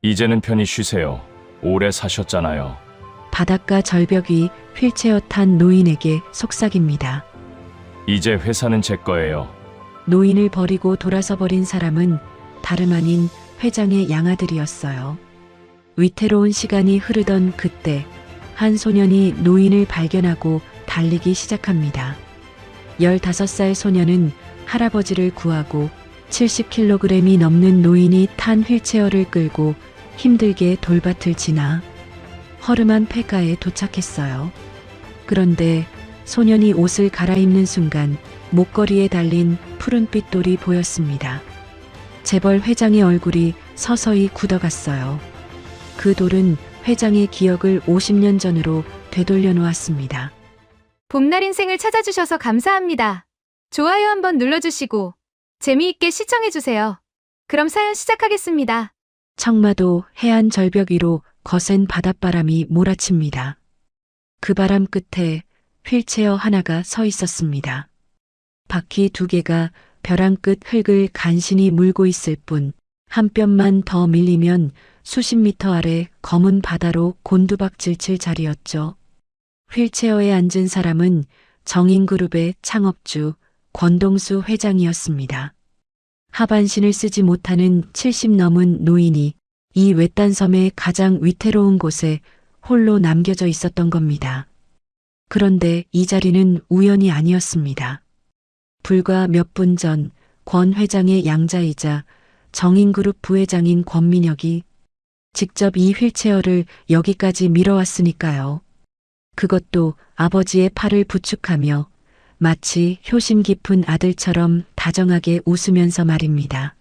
이제는 편히 쉬세요. 오래 사셨잖아요. 바닷가 절벽 위 휠체어 탄 노인에게 속삭입니다. 이제 회사는 제 거예요. 노인을 버리고 돌아서 버린 사람은 다름 아닌 회장의 양아들이었어요. 위태로운 시간이 흐르던 그때 한 소년이 노인을 발견하고 달리기 시작합니다. 15살 소년은 할아버지를 구하고 70kg이 넘는 노인이 탄 휠체어를 끌고 힘들게 돌밭을 지나 허름한 폐가에 도착했어요. 그런데 소년이 옷을 갈아입는 순간 목걸이에 달린 푸른빛 돌이 보였습니다. 재벌 회장의 얼굴이 서서히 굳어갔어요. 그 돌은 회장의 기억을 50년 전으로 되돌려 놓았습니다. 봄날 인생을 찾아주셔서 감사합니다. 좋아요 한번 눌러주시고 재미있게 시청해주세요. 그럼 사연 시작하겠습니다. 청마도 해안 절벽 위로 거센 바닷바람이 몰아칩니다. 그 바람 끝에 휠체어 하나가 서 있었습니다. 바퀴 2개가 벼랑 끝 흙을 간신히 물고 있을 뿐 한 뼘만 더 밀리면 수십 미터 아래 검은 바다로 곤두박질 칠 자리였죠. 휠체어에 앉은 사람은 정인그룹의 창업주 권동수 회장이었습니다. 하반신을 쓰지 못하는 70 넘은 노인이 이 외딴 섬의 가장 위태로운 곳에 홀로 남겨져 있었던 겁니다. 그런데 이 자리는 우연이 아니었습니다. 불과 몇 분 전 권 회장의 양자이자 정인그룹 부회장인 권민혁이 직접 이 휠체어를 여기까지 밀어왔으니까요. 그것도 아버지의 팔을 부축하며 마치 효심 깊은 아들처럼 다정하게 웃으면서 말입니다.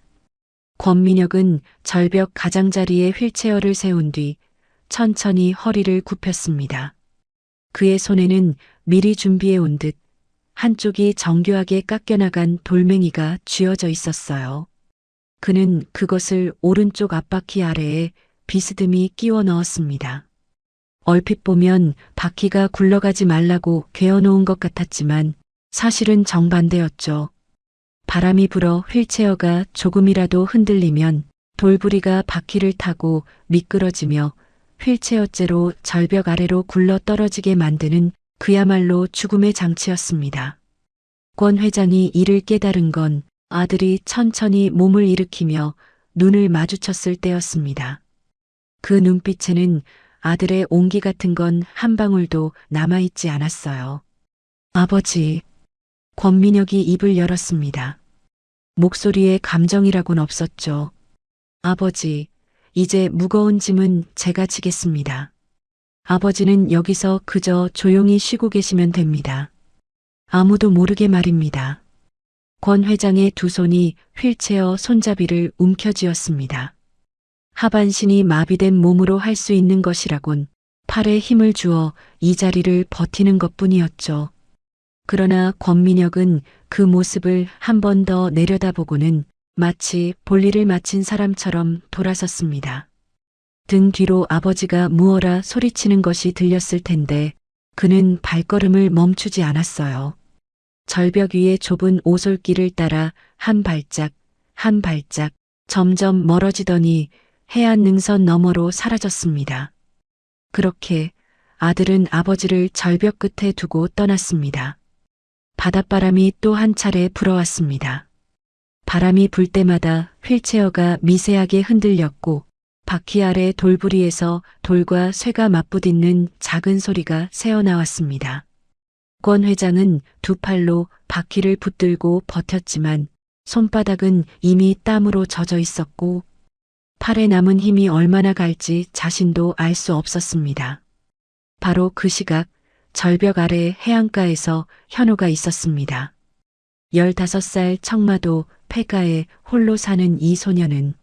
권민혁은 절벽 가장자리에 휠체어를 세운 뒤 천천히 허리를 굽혔습니다. 그의 손에는 미리 준비해 온 듯 한쪽이 정교하게 깎여나간 돌멩이가 쥐어져 있었어요. 그는 그것을 오른쪽 앞바퀴 아래에 비스듬히 끼워 넣었습니다. 얼핏 보면 바퀴가 굴러가지 말라고 괴어놓은 것 같았지만 사실은 정반대였죠. 바람이 불어 휠체어가 조금이라도 흔들리면 돌부리가 바퀴를 타고 미끄러지며 휠체어째로 절벽 아래로 굴러 떨어지게 만드는 그야말로 죽음의 장치였습니다. 권 회장이 이를 깨달은 건 아들이 천천히 몸을 일으키며 눈을 마주쳤을 때였습니다. 그 눈빛에는 아들의 온기 같은 건 한 방울도 남아있지 않았어요. 아버지, 권민혁이 입을 열었습니다. 목소리에 감정이라곤 없었죠. 아버지, 이제 무거운 짐은 제가 지겠습니다. 아버지는 여기서 그저 조용히 쉬고 계시면 됩니다. 아무도 모르게 말입니다. 권 회장의 두 손이 휠체어 손잡이를 움켜쥐었습니다. 하반신이 마비된 몸으로 할 수 있는 것이라곤 팔에 힘을 주어 이 자리를 버티는 것뿐이었죠. 그러나 권민혁은 그 모습을 한 번 더 내려다보고는 마치 볼일을 마친 사람처럼 돌아섰습니다. 등 뒤로 아버지가 무어라 소리치는 것이 들렸을 텐데 그는 발걸음을 멈추지 않았어요. 절벽 위의 좁은 오솔길을 따라 한 발짝, 한 발짝 점점 멀어지더니 해안 능선 너머로 사라졌습니다. 그렇게 아들은 아버지를 절벽 끝에 두고 떠났습니다. 바닷바람이 또 한 차례 불어왔습니다. 바람이 불 때마다 휠체어가 미세하게 흔들렸고 바퀴 아래 돌부리에서 돌과 쇠가 맞부딪는 작은 소리가 새어나왔습니다. 권 회장은 두 팔로 바퀴를 붙들고 버텼지만 손바닥은 이미 땀으로 젖어 있었고 팔에 남은 힘이 얼마나 갈지 자신도 알 수 없었습니다. 바로 그 시각 절벽 아래 해안가에서 현우가 있었습니다. 15살 청마도 폐가에 홀로 사는 이 소녀는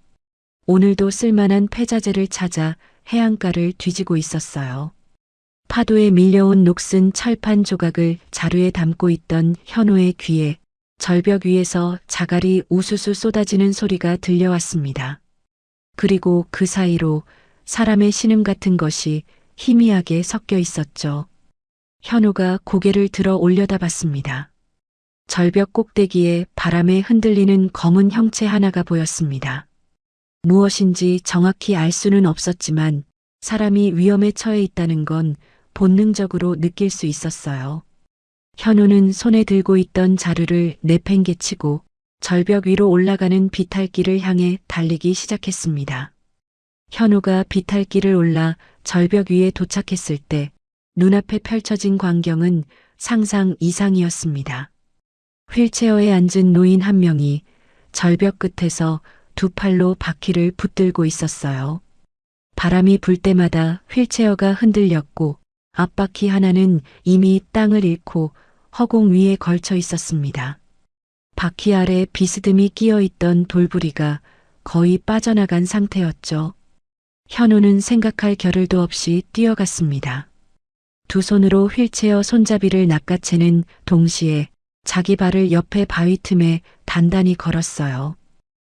오늘도 쓸만한 폐자재를 찾아 해안가를 뒤지고 있었어요. 파도에 밀려온 녹슨 철판 조각을 자루에 담고 있던 현우의 귀에 절벽 위에서 자갈이 우수수 쏟아지는 소리가 들려왔습니다. 그리고 그 사이로 사람의 신음 같은 것이 희미하게 섞여 있었죠. 현우가 고개를 들어 올려다봤습니다. 절벽 꼭대기에 바람에 흔들리는 검은 형체 하나가 보였습니다. 무엇인지 정확히 알 수는 없었지만 사람이 위험에 처해 있다는 건 본능적으로 느낄 수 있었어요. 현우는 손에 들고 있던 자루를 내팽개치고 절벽 위로 올라가는 비탈길을 향해 달리기 시작했습니다. 현우가 비탈길을 올라 절벽 위에 도착했을 때 눈앞에 펼쳐진 광경은 상상 이상이었습니다. 휠체어에 앉은 노인 한 명이 절벽 끝에서 두 팔로 바퀴를 붙들고 있었어요. 바람이 불 때마다 휠체어가 흔들렸고 앞바퀴 하나는 이미 땅을 잃고 허공 위에 걸쳐 있었습니다. 바퀴 아래 비스듬히 끼어 있던 돌부리가 거의 빠져나간 상태였죠. 현우는 생각할 겨를도 없이 뛰어갔습니다. 두 손으로 휠체어 손잡이를 낚아채는 동시에 자기 발을 옆에 바위 틈에 단단히 걸었어요.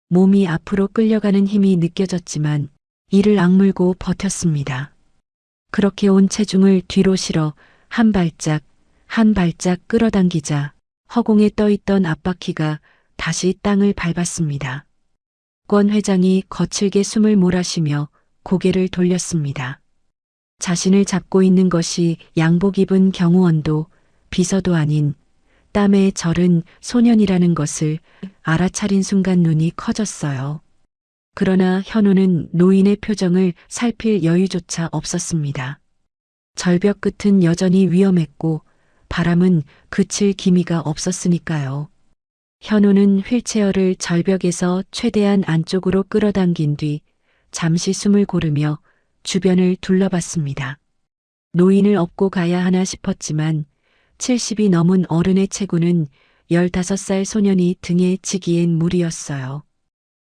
몸이 앞으로 끌려가는 힘이 느껴졌지만 이를 악물고 버텼습니다. 그렇게 온 체중을 뒤로 실어 한 발짝 끌어당기자 허공에 떠있던 앞바퀴가 다시 땅을 밟았습니다. 권 회장이 거칠게 숨을 몰아쉬며 고개를 돌렸습니다. 자신을 잡고 있는 것이 양복 입은 경호원도 비서도 아닌 땀에 절은 소년이라는 것을 알아차린 순간 눈이 커졌어요. 그러나 현우는 노인의 표정을 살필 여유조차 없었습니다. 절벽 끝은 여전히 위험했고 바람은 그칠 기미가 없었으니까요. 현우는 휠체어를 절벽에서 최대한 안쪽으로 끌어당긴 뒤 잠시 숨을 고르며 주변을 둘러봤습니다. 노인을 업고 가야 하나 싶었지만 70이 넘은 어른의 체구는 15살 소년이 등에 지기엔 무리였어요.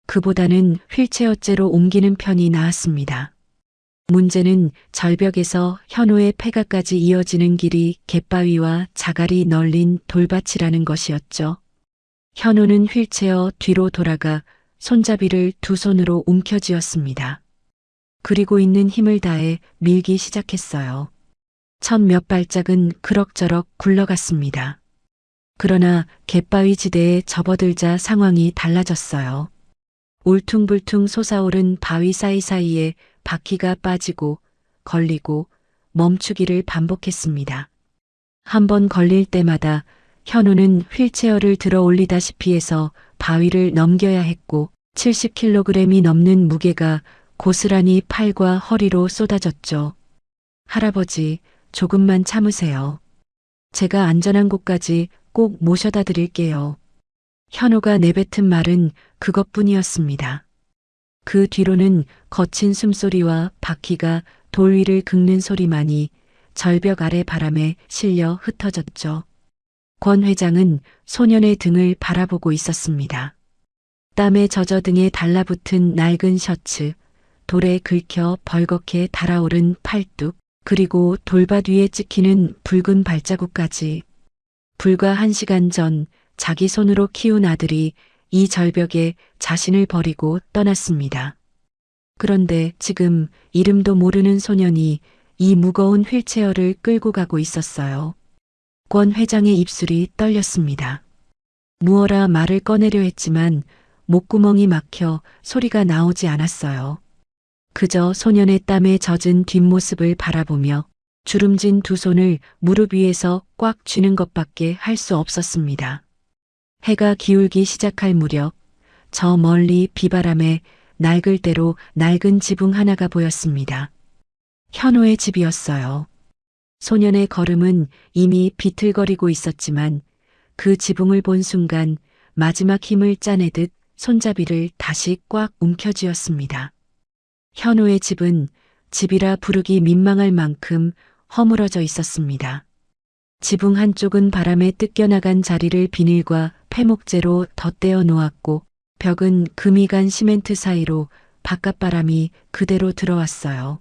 그보다는 휠체어째로 옮기는 편이 나았습니다. 문제는 절벽에서 현우의 폐가까지 이어지는 길이 갯바위와 자갈이 널린 돌밭이라는 것이었죠. 현우는 휠체어 뒤로 돌아가 손잡이를 두 손으로 움켜쥐었습니다. 그리고 있는 힘을 다해 밀기 시작했어요. 첫 몇 발짝은 그럭저럭 굴러갔습니다. 그러나 갯바위 지대에 접어들자 상황이 달라졌어요. 울퉁불퉁 솟아오른 바위 사이사이에 바퀴가 빠지고 걸리고 멈추기를 반복했습니다. 한 번 걸릴 때마다 현우는 휠체어를 들어 올리다시피 해서 바위를 넘겨야 했고 70kg이 넘는 무게가 고스란히 팔과 허리로 쏟아졌죠. 할아버지, 조금만 참으세요. 제가 안전한 곳까지 꼭 모셔다 드릴게요. 현우가 내뱉은 말은 그것뿐이었습니다. 그 뒤로는 거친 숨소리와 바퀴가 돌 위를 긁는 소리만이 절벽 아래 바람에 실려 흩어졌죠. 권 회장은 소년의 등을 바라보고 있었습니다. 땀에 젖어 등에 달라붙은 낡은 셔츠, 돌에 긁혀 벌겋게 달아오른 팔뚝, 그리고 돌밭 위에 찍히는 붉은 발자국까지. 불과 1시간 전 자기 손으로 키운 아들이 이 절벽에 자신을 버리고 떠났습니다. 그런데 지금 이름도 모르는 소년이 이 무거운 휠체어를 끌고 가고 있었어요. 권 회장의 입술이 떨렸습니다. 무어라 말을 꺼내려 했지만 목구멍이 막혀 소리가 나오지 않았어요. 그저 소년의 땀에 젖은 뒷모습을 바라보며 주름진 두 손을 무릎 위에서 꽉 쥐는 것밖에 할 수 없었습니다. 해가 기울기 시작할 무렵 저 멀리 비바람에 낡을 대로 낡은 지붕 하나가 보였습니다. 현우의 집이었어요. 소년의 걸음은 이미 비틀거리고 있었지만 그 지붕을 본 순간 마지막 힘을 짜내듯 손잡이를 다시 꽉 움켜쥐었습니다. 현우의 집은 집이라 부르기 민망할 만큼 허물어져 있었습니다. 지붕 한쪽은 바람에 뜯겨나간 자리를 비닐과 폐목재로 덧대어 놓았고 벽은 금이 간 시멘트 사이로 바깥바람이 그대로 들어왔어요.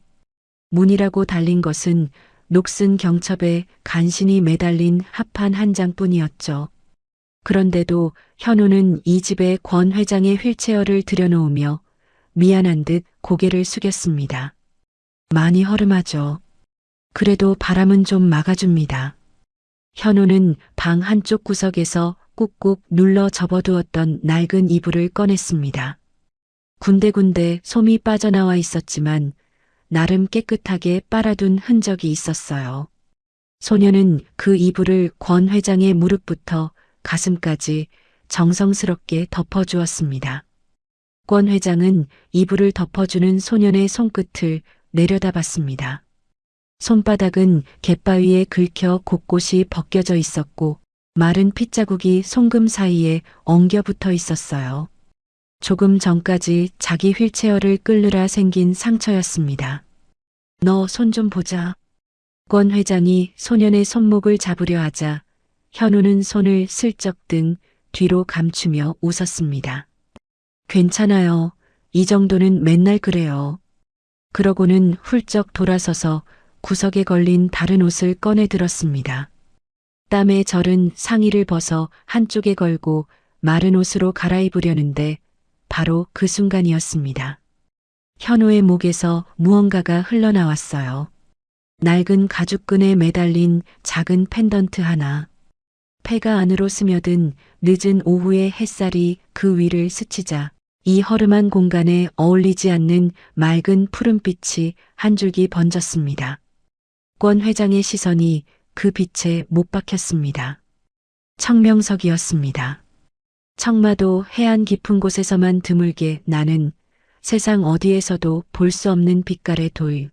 문이라고 달린 것은 녹슨 경첩에 간신히 매달린 합판 한 장뿐이었죠. 그런데도 현우는 이 집에 권 회장의 휠체어를 들여놓으며 미안한 듯 고개를 숙였습니다. 많이 허름하죠. 그래도 바람은 좀 막아줍니다. 현우는 방 한쪽 구석에서 꾹꾹 눌러 접어두었던 낡은 이불을 꺼냈습니다. 군데군데 솜이 빠져나와 있었지만 나름 깨끗하게 빨아둔 흔적이 있었어요. 소녀는 그 이불을 권 회장의 무릎부터 가슴까지 정성스럽게 덮어주었습니다. 권 회장은 이불을 덮어주는 소년의 손끝을 내려다봤습니다. 손바닥은 갯바위에 긁혀 곳곳이 벗겨져 있었고 마른 핏자국이 송금 사이에 엉겨 붙어 있었어요. 조금 전까지 자기 휠체어를 끌느라 생긴 상처였습니다. 너 손 좀 보자. 권 회장이 소년의 손목을 잡으려 하자 현우는 손을 슬쩍 등 뒤로 감추며 웃었습니다. 괜찮아요. 이 정도는 맨날 그래요. 그러고는 훌쩍 돌아서서 구석에 걸린 다른 옷을 꺼내 들었습니다. 땀에 절은 상의를 벗어 한쪽에 걸고 마른 옷으로 갈아입으려는데 바로 그 순간이었습니다. 현우의 목에서 무언가가 흘러나왔어요. 낡은 가죽끈에 매달린 작은 펜던트 하나. 폐가 안으로 스며든 늦은 오후의 햇살이 그 위를 스치자 이 허름한 공간에 어울리지 않는 맑은 푸른빛이 한 줄기 번졌습니다. 권 회장의 시선이 그 빛에 못 박혔습니다. 청명석이었습니다. 청마도 해안 깊은 곳에서만 드물게 나는 세상 어디에서도 볼 수 없는 빛깔의 돌.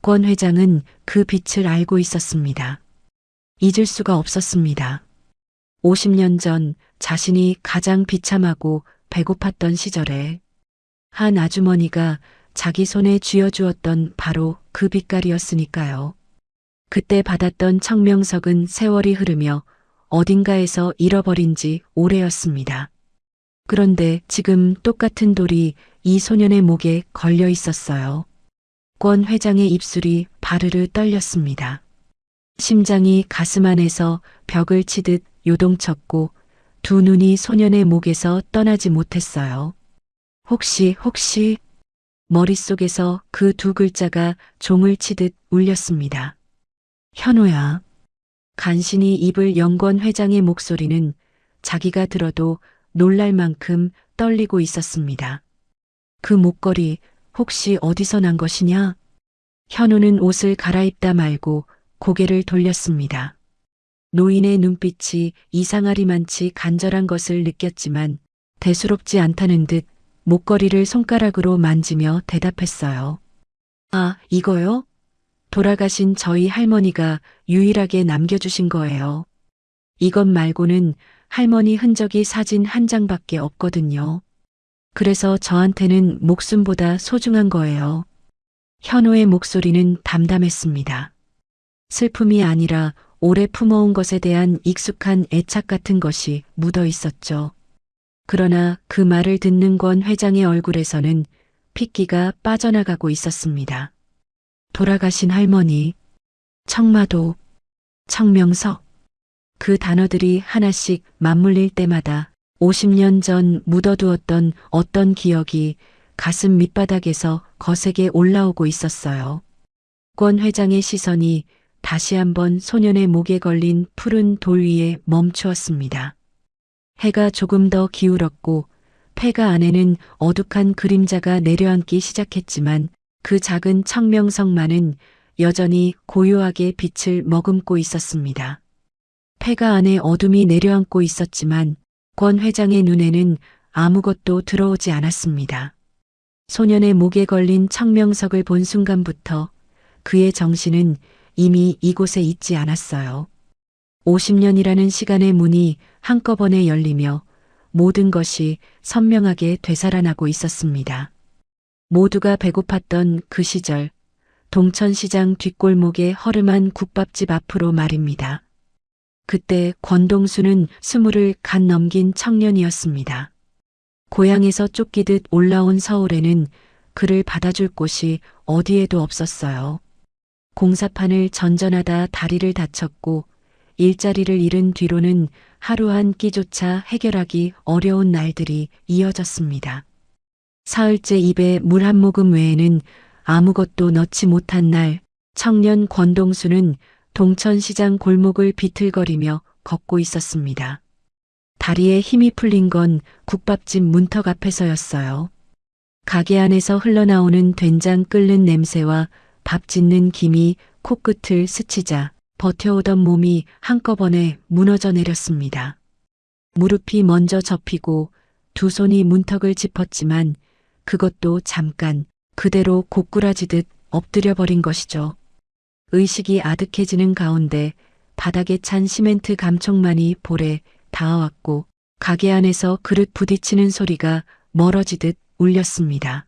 권 회장은 그 빛을 알고 있었습니다. 잊을 수가 없었습니다. 50년 전 자신이 가장 비참하고 배고팠던 시절에 한 아주머니가 자기 손에 쥐어주었던 바로 그 빛깔이었으니까요. 그때 받았던 청명석은 세월이 흐르며 어딘가에서 잃어버린 지 오래였습니다. 그런데 지금 똑같은 돌이 이 소년의 목에 걸려 있었어요. 권 회장의 입술이 바르르 떨렸습니다. 심장이 가슴 안에서 벽을 치듯 요동쳤고 두 눈이 소년의 목에서 떠나지 못했어요. 혹시 머릿속에서 그 두 글자가 종을 치듯 울렸습니다. 현우야. 간신히 입을 연 권 회장의 목소리는 자기가 들어도 놀랄 만큼 떨리고 있었습니다. 그 목걸이 혹시 어디서 난 것이냐? 현우는 옷을 갈아입다 말고 고개를 돌렸습니다. 노인의 눈빛이 이상하리만치 간절한 것을 느꼈지만 대수롭지 않다는 듯 목걸이를 손가락으로 만지며 대답했어요. 아, 이거요? 돌아가신 저희 할머니가 유일하게 남겨주신 거예요. 이것 말고는 할머니 흔적이 사진 한 장밖에 없거든요. 그래서 저한테는 목숨보다 소중한 거예요. 현우의 목소리는 담담했습니다. 슬픔이 아니라 오래 품어온 것에 대한 익숙한 애착 같은 것이 묻어 있었죠. 그러나 그 말을 듣는 권 회장의 얼굴에서는 핏기가 빠져나가고 있었습니다. 돌아가신 할머니, 청마도, 청명석. 그 단어들이 하나씩 맞물릴 때마다 50년 전 묻어두었던 어떤 기억이 가슴 밑바닥에서 거세게 올라오고 있었어요. 권 회장의 시선이 다시 한번 소년의 목에 걸린 푸른 돌 위에 멈추었습니다. 해가 조금 더 기울었고 폐가 안에는 어둑한 그림자가 내려앉기 시작했지만 그 작은 청명석만은 여전히 고요하게 빛을 머금고 있었습니다. 폐가 안에 어둠이 내려앉고 있었지만 권 회장의 눈에는 아무것도 들어오지 않았습니다. 소년의 목에 걸린 청명석을 본 순간부터 그의 정신은 이미 이곳에 있지 않았어요. 50년이라는 시간의 문이 한꺼번에 열리며 모든 것이 선명하게 되살아나고 있었습니다. 모두가 배고팠던 그 시절, 동천시장 뒷골목의 허름한 국밥집 앞으로 말입니다. 그때 권동수는 20을 갓 넘긴 청년이었습니다. 고향에서 쫓기듯 올라온 서울에는 그를 받아줄 곳이 어디에도 없었어요. 공사판을 전전하다 다리를 다쳤고 일자리를 잃은 뒤로는 하루 한 끼조차 해결하기 어려운 날들이 이어졌습니다. 사흘째 입에 물 한 모금 외에는 아무것도 넣지 못한 날, 청년 권동수는 동천시장 골목을 비틀거리며 걷고 있었습니다. 다리에 힘이 풀린 건 국밥집 문턱 앞에서였어요. 가게 안에서 흘러나오는 된장 끓는 냄새와 밥 짓는 김이 코끝을 스치자 버텨오던 몸이 한꺼번에 무너져 내렸습니다. 무릎이 먼저 접히고 두 손이 문턱을 짚었지만 그것도 잠깐 그대로 고꾸라지듯 엎드려 버린 것이죠. 의식이 아득해지는 가운데 바닥에 찬 시멘트 감촉만이 볼에 닿아왔고 가게 안에서 그릇 부딪히는 소리가 멀어지듯 울렸습니다.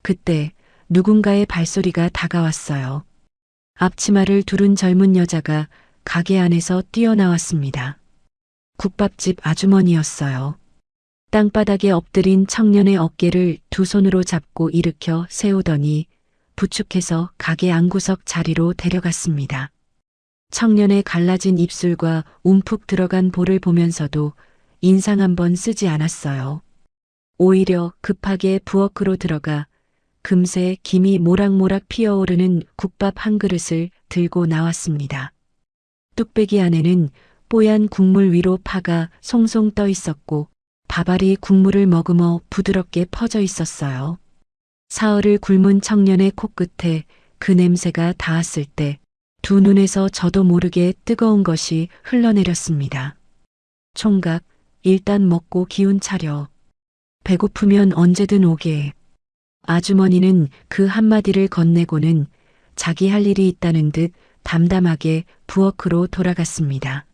그때 누군가의 발소리가 다가왔어요. 앞치마를 두른 젊은 여자가 가게 안에서 뛰어나왔습니다. 국밥집 아주머니였어요. 땅바닥에 엎드린 청년의 어깨를 두 손으로 잡고 일으켜 세우더니 부축해서 가게 안구석 자리로 데려갔습니다. 청년의 갈라진 입술과 움푹 들어간 볼을 보면서도 인상 한번 쓰지 않았어요. 오히려 급하게 부엌으로 들어가 금세 김이 모락모락 피어오르는 국밥 한 그릇을 들고 나왔습니다. 뚝배기 안에는 뽀얀 국물 위로 파가 송송 떠 있었고 밥알이 국물을 머금어 부드럽게 퍼져 있었어요. 사흘을 굶은 청년의 코끝에 그 냄새가 닿았을 때 두 눈에서 저도 모르게 뜨거운 것이 흘러내렸습니다. 총각, 일단 먹고 기운 차려. 배고프면 언제든 오게. 아주머니는 그 한마디를 건네고는 자기 할 일이 있다는 듯 담담하게 부엌으로 돌아갔습니다.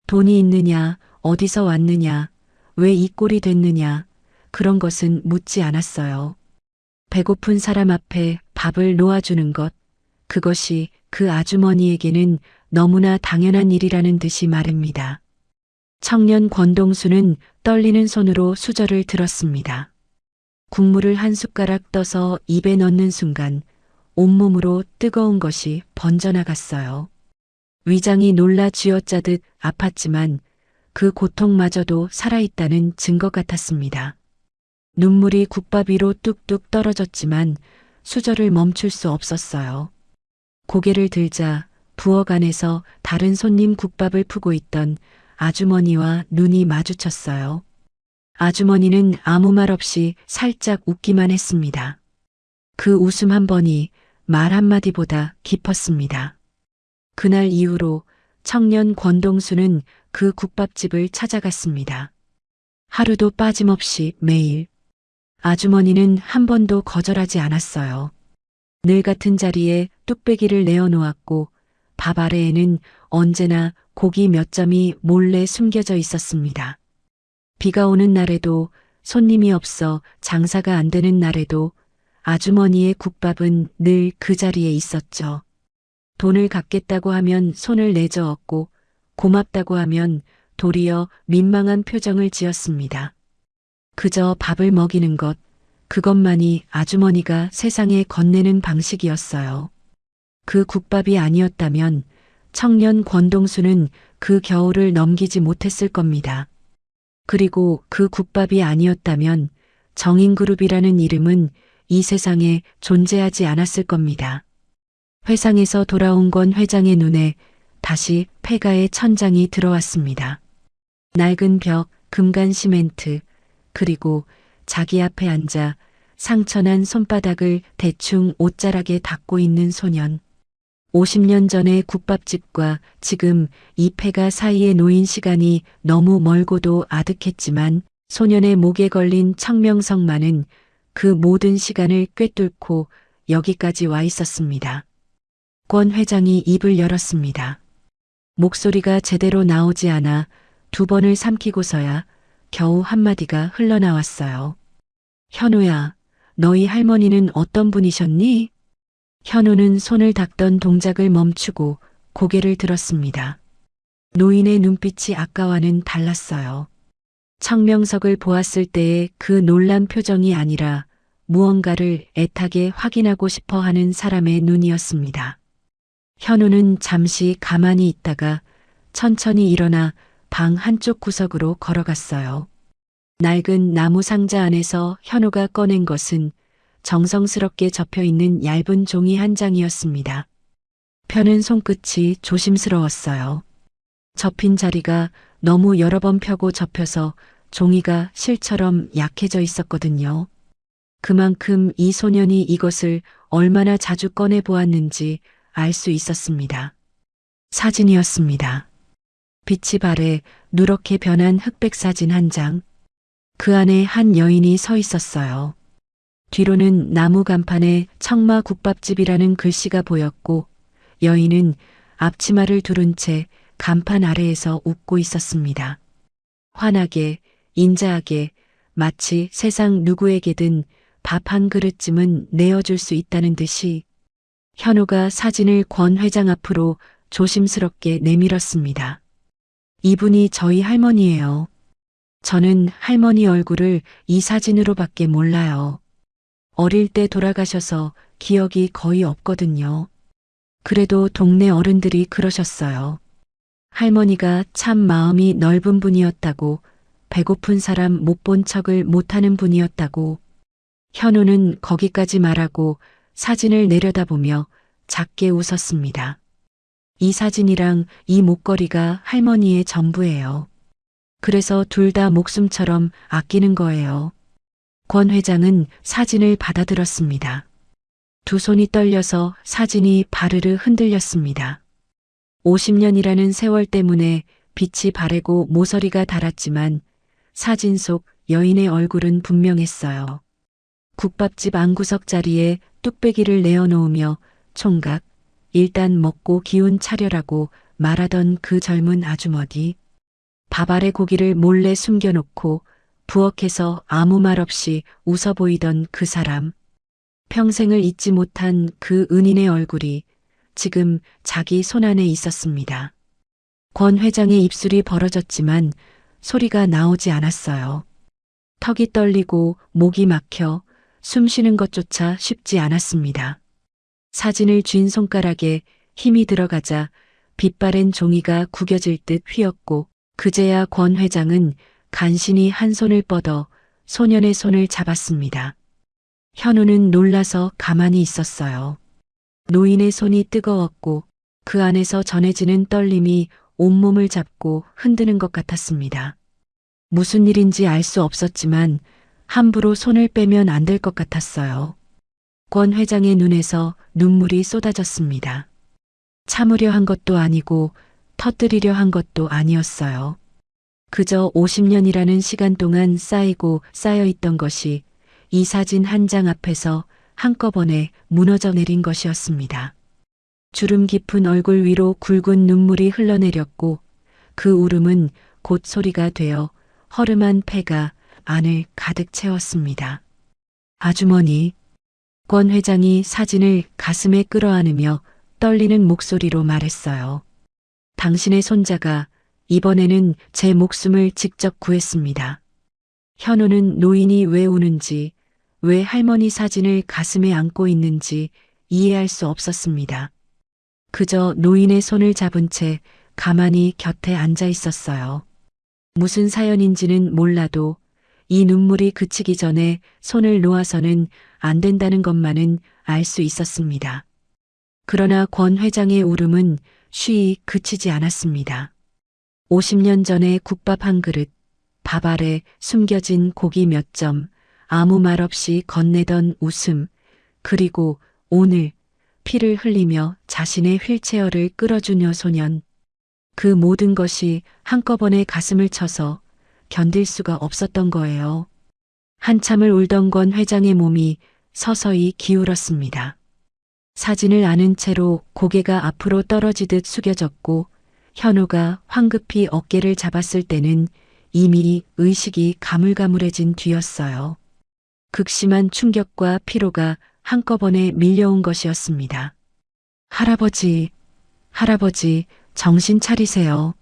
돈이 있느냐, 어디서 왔느냐, 왜 이 꼴이 됐느냐, 그런 것은 묻지 않았어요. 배고픈 사람 앞에 밥을 놓아주는 것, 그것이 그 아주머니에게는 너무나 당연한 일이라는 듯이 말입니다. 청년 권동수는 떨리는 손으로 수저를 들었습니다. 국물을 한 숟가락 떠서 입에 넣는 순간 온몸으로 뜨거운 것이 번져나갔어요. 위장이 놀라 쥐어짜듯 아팠지만 그 고통마저도 살아있다는 증거 같았습니다. 눈물이 국밥 위로 뚝뚝 떨어졌지만 수저를 멈출 수 없었어요. 고개를 들자 부엌 안에서 다른 손님 국밥을 푸고 있던 아주머니와 눈이 마주쳤어요. 아주머니는 아무 말 없이 살짝 웃기만 했습니다. 그 웃음 한 번이 말 한마디보다 깊었습니다. 그날 이후로 청년 권동수는 그 국밥집을 찾아갔습니다. 하루도 빠짐없이 매일. 아주머니는 한 번도 거절하지 않았어요. 늘 같은 자리에 뚝배기를 내어놓았고 밥 아래에는 언제나 고기 몇 점이 몰래 숨겨져 있었습니다. 비가 오는 날에도 손님이 없어 장사가 안 되는 날에도 아주머니의 국밥은 늘 그 자리에 있었죠. 돈을 갚겠다고 하면 손을 내저었고 고맙다고 하면 도리어 민망한 표정을 지었습니다. 그저 밥을 먹이는 것, 그것만이 아주머니가 세상에 건네는 방식이었어요. 그 국밥이 아니었다면 청년 권동수는 그 겨울을 넘기지 못했을 겁니다. 그리고 그 국밥이 아니었다면 정인그룹이라는 이름은 이 세상에 존재하지 않았을 겁니다. 회상에서 돌아온 권 회장의 눈에 다시 폐가의 천장이 들어왔습니다. 낡은 벽, 금간 시멘트, 그리고 자기 앞에 앉아 상처난 손바닥을 대충 옷자락에 닦고 있는 소년. 50년 전의 국밥집과 지금 이 폐가 사이에 놓인 시간이 너무 멀고도 아득했지만 소년의 목에 걸린 청명석만은 그 모든 시간을 꿰뚫고 여기까지 와 있었습니다. 권 회장이 입을 열었습니다. 목소리가 제대로 나오지 않아 두 번을 삼키고서야 겨우 한마디가 흘러나왔어요. 현우야, 너희 할머니는 어떤 분이셨니? 현우는 손을 닦던 동작을 멈추고 고개를 들었습니다. 노인의 눈빛이 아까와는 달랐어요. 청명석을 보았을 때의 그 놀란 표정이 아니라 무언가를 애타게 확인하고 싶어 하는 사람의 눈이었습니다. 현우는 잠시 가만히 있다가 천천히 일어나 방 한쪽 구석으로 걸어갔어요. 낡은 나무 상자 안에서 현우가 꺼낸 것은 정성스럽게 접혀있는 얇은 종이 한 장이었습니다. 펴는 손끝이 조심스러웠어요. 접힌 자리가 너무 여러 번 펴고 접혀서 종이가 실처럼 약해져 있었거든요. 그만큼 이 소년이 이것을 얼마나 자주 꺼내 보았는지 알 수 있었습니다. 사진이었습니다. 빛이 발해 누렇게 변한 흑백 사진 한 장. 그 안에 한 여인이 서 있었어요. 뒤로는 나무 간판에 청마 국밥집이라는 글씨가 보였고 여인은 앞치마를 두른 채 간판 아래에서 웃고 있었습니다. 환하게, 인자하게, 마치 세상 누구에게든 밥 한 그릇쯤은 내어줄 수 있다는 듯이 현우가 사진을 권 회장 앞으로 조심스럽게 내밀었습니다. 이분이 저희 할머니예요. 저는 할머니 얼굴을 이 사진으로밖에 몰라요. 어릴 때 돌아가셔서 기억이 거의 없거든요. 그래도 동네 어른들이 그러셨어요. 할머니가 참 마음이 넓은 분이었다고, 배고픈 사람 못 본 척을 못하는 분이었다고. 현우는 거기까지 말하고 사진을 내려다보며 작게 웃었습니다. 이 사진이랑 이 목걸이가 할머니의 전부예요. 그래서 둘 다 목숨처럼 아끼는 거예요. 권 회장은 사진을 받아들었습니다. 두 손이 떨려서 사진이 바르르 흔들렸습니다. 50년이라는 세월 때문에 빛이 바래고 모서리가 닳았지만 사진 속 여인의 얼굴은 분명했어요. 국밥집 안구석 자리에 뚝배기를 내어놓으며 총각, 일단 먹고 기운 차려라고 말하던 그 젊은 아주머니. 밥 아래 고기를 몰래 숨겨놓고 부엌에서 아무 말 없이 웃어 보이던 그 사람. 평생을 잊지 못한 그 은인의 얼굴이 지금 자기 손안에 있었습니다. 권 회장의 입술이 벌어졌지만 소리가 나오지 않았어요. 턱이 떨리고 목이 막혀 숨 쉬는 것조차 쉽지 않았습니다. 사진을 쥔 손가락에 힘이 들어가자 빛바랜 종이가 구겨질 듯 휘었고 그제야 권 회장은 간신히 한 손을 뻗어 소년의 손을 잡았습니다. 현우는 놀라서 가만히 있었어요. 노인의 손이 뜨거웠고 그 안에서 전해지는 떨림이 온몸을 잡고 흔드는 것 같았습니다. 무슨 일인지 알 수 없었지만 함부로 손을 빼면 안 될 것 같았어요. 권 회장의 눈에서 눈물이 쏟아졌습니다. 참으려 한 것도 아니고 터뜨리려 한 것도 아니었어요. 그저 50년이라는 시간 동안 쌓이고 쌓여있던 것이 이 사진 한 장 앞에서 한꺼번에 무너져 내린 것이었습니다. 주름 깊은 얼굴 위로 굵은 눈물이 흘러내렸고 그 울음은 곧 소리가 되어 허름한 폐가 안을 가득 채웠습니다. 아주머니, 권 회장이 사진을 가슴에 끌어안으며 떨리는 목소리로 말했어요. 당신의 손자가 이번에는 제 목숨을 직접 구했습니다. 현우는 노인이 왜 우는지, 왜 할머니 사진을 가슴에 안고 있는지 이해할 수 없었습니다. 그저 노인의 손을 잡은 채 가만히 곁에 앉아 있었어요. 무슨 사연인지는 몰라도 이 눈물이 그치기 전에 손을 놓아서는 안 된다는 것만은 알 수 있었습니다. 그러나 권 회장의 울음은 쉬이 그치지 않았습니다. 50년 전에 국밥 한 그릇, 밥 아래 숨겨진 고기 몇 점, 아무 말 없이 건네던 웃음, 그리고 오늘 피를 흘리며 자신의 휠체어를 끌어준 소년. 그 모든 것이 한꺼번에 가슴을 쳐서 견딜 수가 없었던 거예요. 한참을 울던 권 회장의 몸이 서서히 기울었습니다. 사진을 안은 채로 고개가 앞으로 떨어지듯 숙여졌고 현우가 황급히 어깨를 잡았을 때는 이미 의식이 가물가물해진 뒤였어요. 극심한 충격과 피로가 한꺼번에 밀려온 것이었습니다. 할아버지, 할아버지, 정신 차리세요.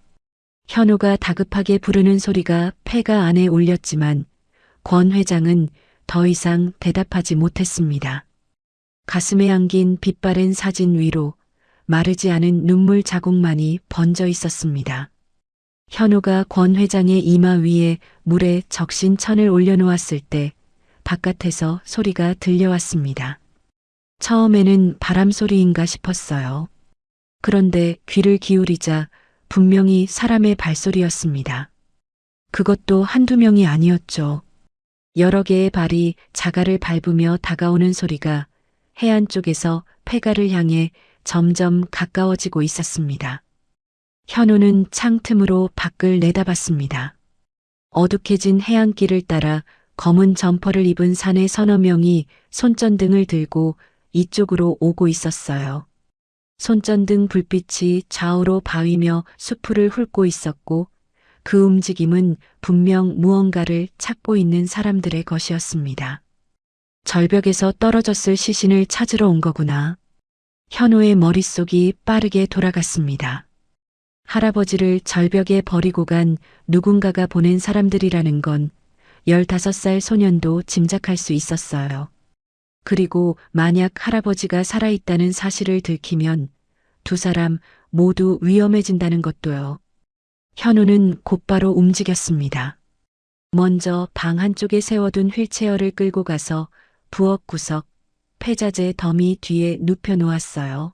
현우가 다급하게 부르는 소리가 폐가 안에 울렸지만 권 회장은 더 이상 대답하지 못했습니다. 가슴에 안긴 빛바랜 사진 위로 마르지 않은 눈물 자국만이 번져 있었습니다. 현우가 권 회장의 이마 위에 물에 적신 천을 올려놓았을 때 바깥에서 소리가 들려왔습니다. 처음에는 바람 소리인가 싶었어요. 그런데 귀를 기울이자 분명히 사람의 발소리였습니다. 그것도 한두 명이 아니었죠. 여러 개의 발이 자갈을 밟으며 다가오는 소리가 해안 쪽에서 폐가를 향해 점점 가까워지고 있었습니다. 현우는 창틈으로 밖을 내다봤습니다. 어둑해진 해안길을 따라 검은 점퍼를 입은 사내 서너 명이 손전등을 들고 이쪽으로 오고 있었어요. 손전등 불빛이 좌우로 바위며 수풀을 훑고 있었고 그 움직임은 분명 무언가를 찾고 있는 사람들의 것이었습니다. 절벽에서 떨어졌을 시신을 찾으러 온 거구나. 현우의 머릿속이 빠르게 돌아갔습니다. 할아버지를 절벽에 버리고 간 누군가가 보낸 사람들이라는 건 15살 소년도 짐작할 수 있었어요. 그리고 만약 할아버지가 살아있다는 사실을 들키면 두 사람 모두 위험해진다는 것도요. 현우는 곧바로 움직였습니다. 먼저 방 한쪽에 세워둔 휠체어를 끌고 가서 부엌 구석, 폐자재 더미 뒤에 눕혀 놓았어요.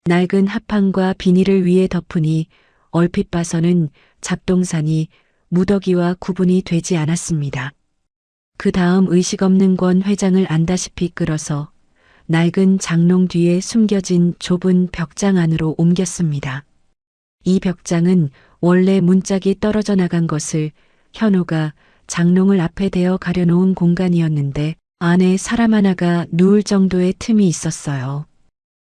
낡은 합판과 비닐을 위에 덮으니 얼핏 봐서는 잡동사니 무더기와 구분이 되지 않았습니다. 그 다음 의식 없는 권 회장을 안다시피 끌어서 낡은 장롱 뒤에 숨겨진 좁은 벽장 안으로 옮겼습니다. 이 벽장은 원래 문짝이 떨어져 나간 것을 현우가 장롱을 앞에 대어 가려놓은 공간이었는데 안에 사람 하나가 누울 정도의 틈이 있었어요.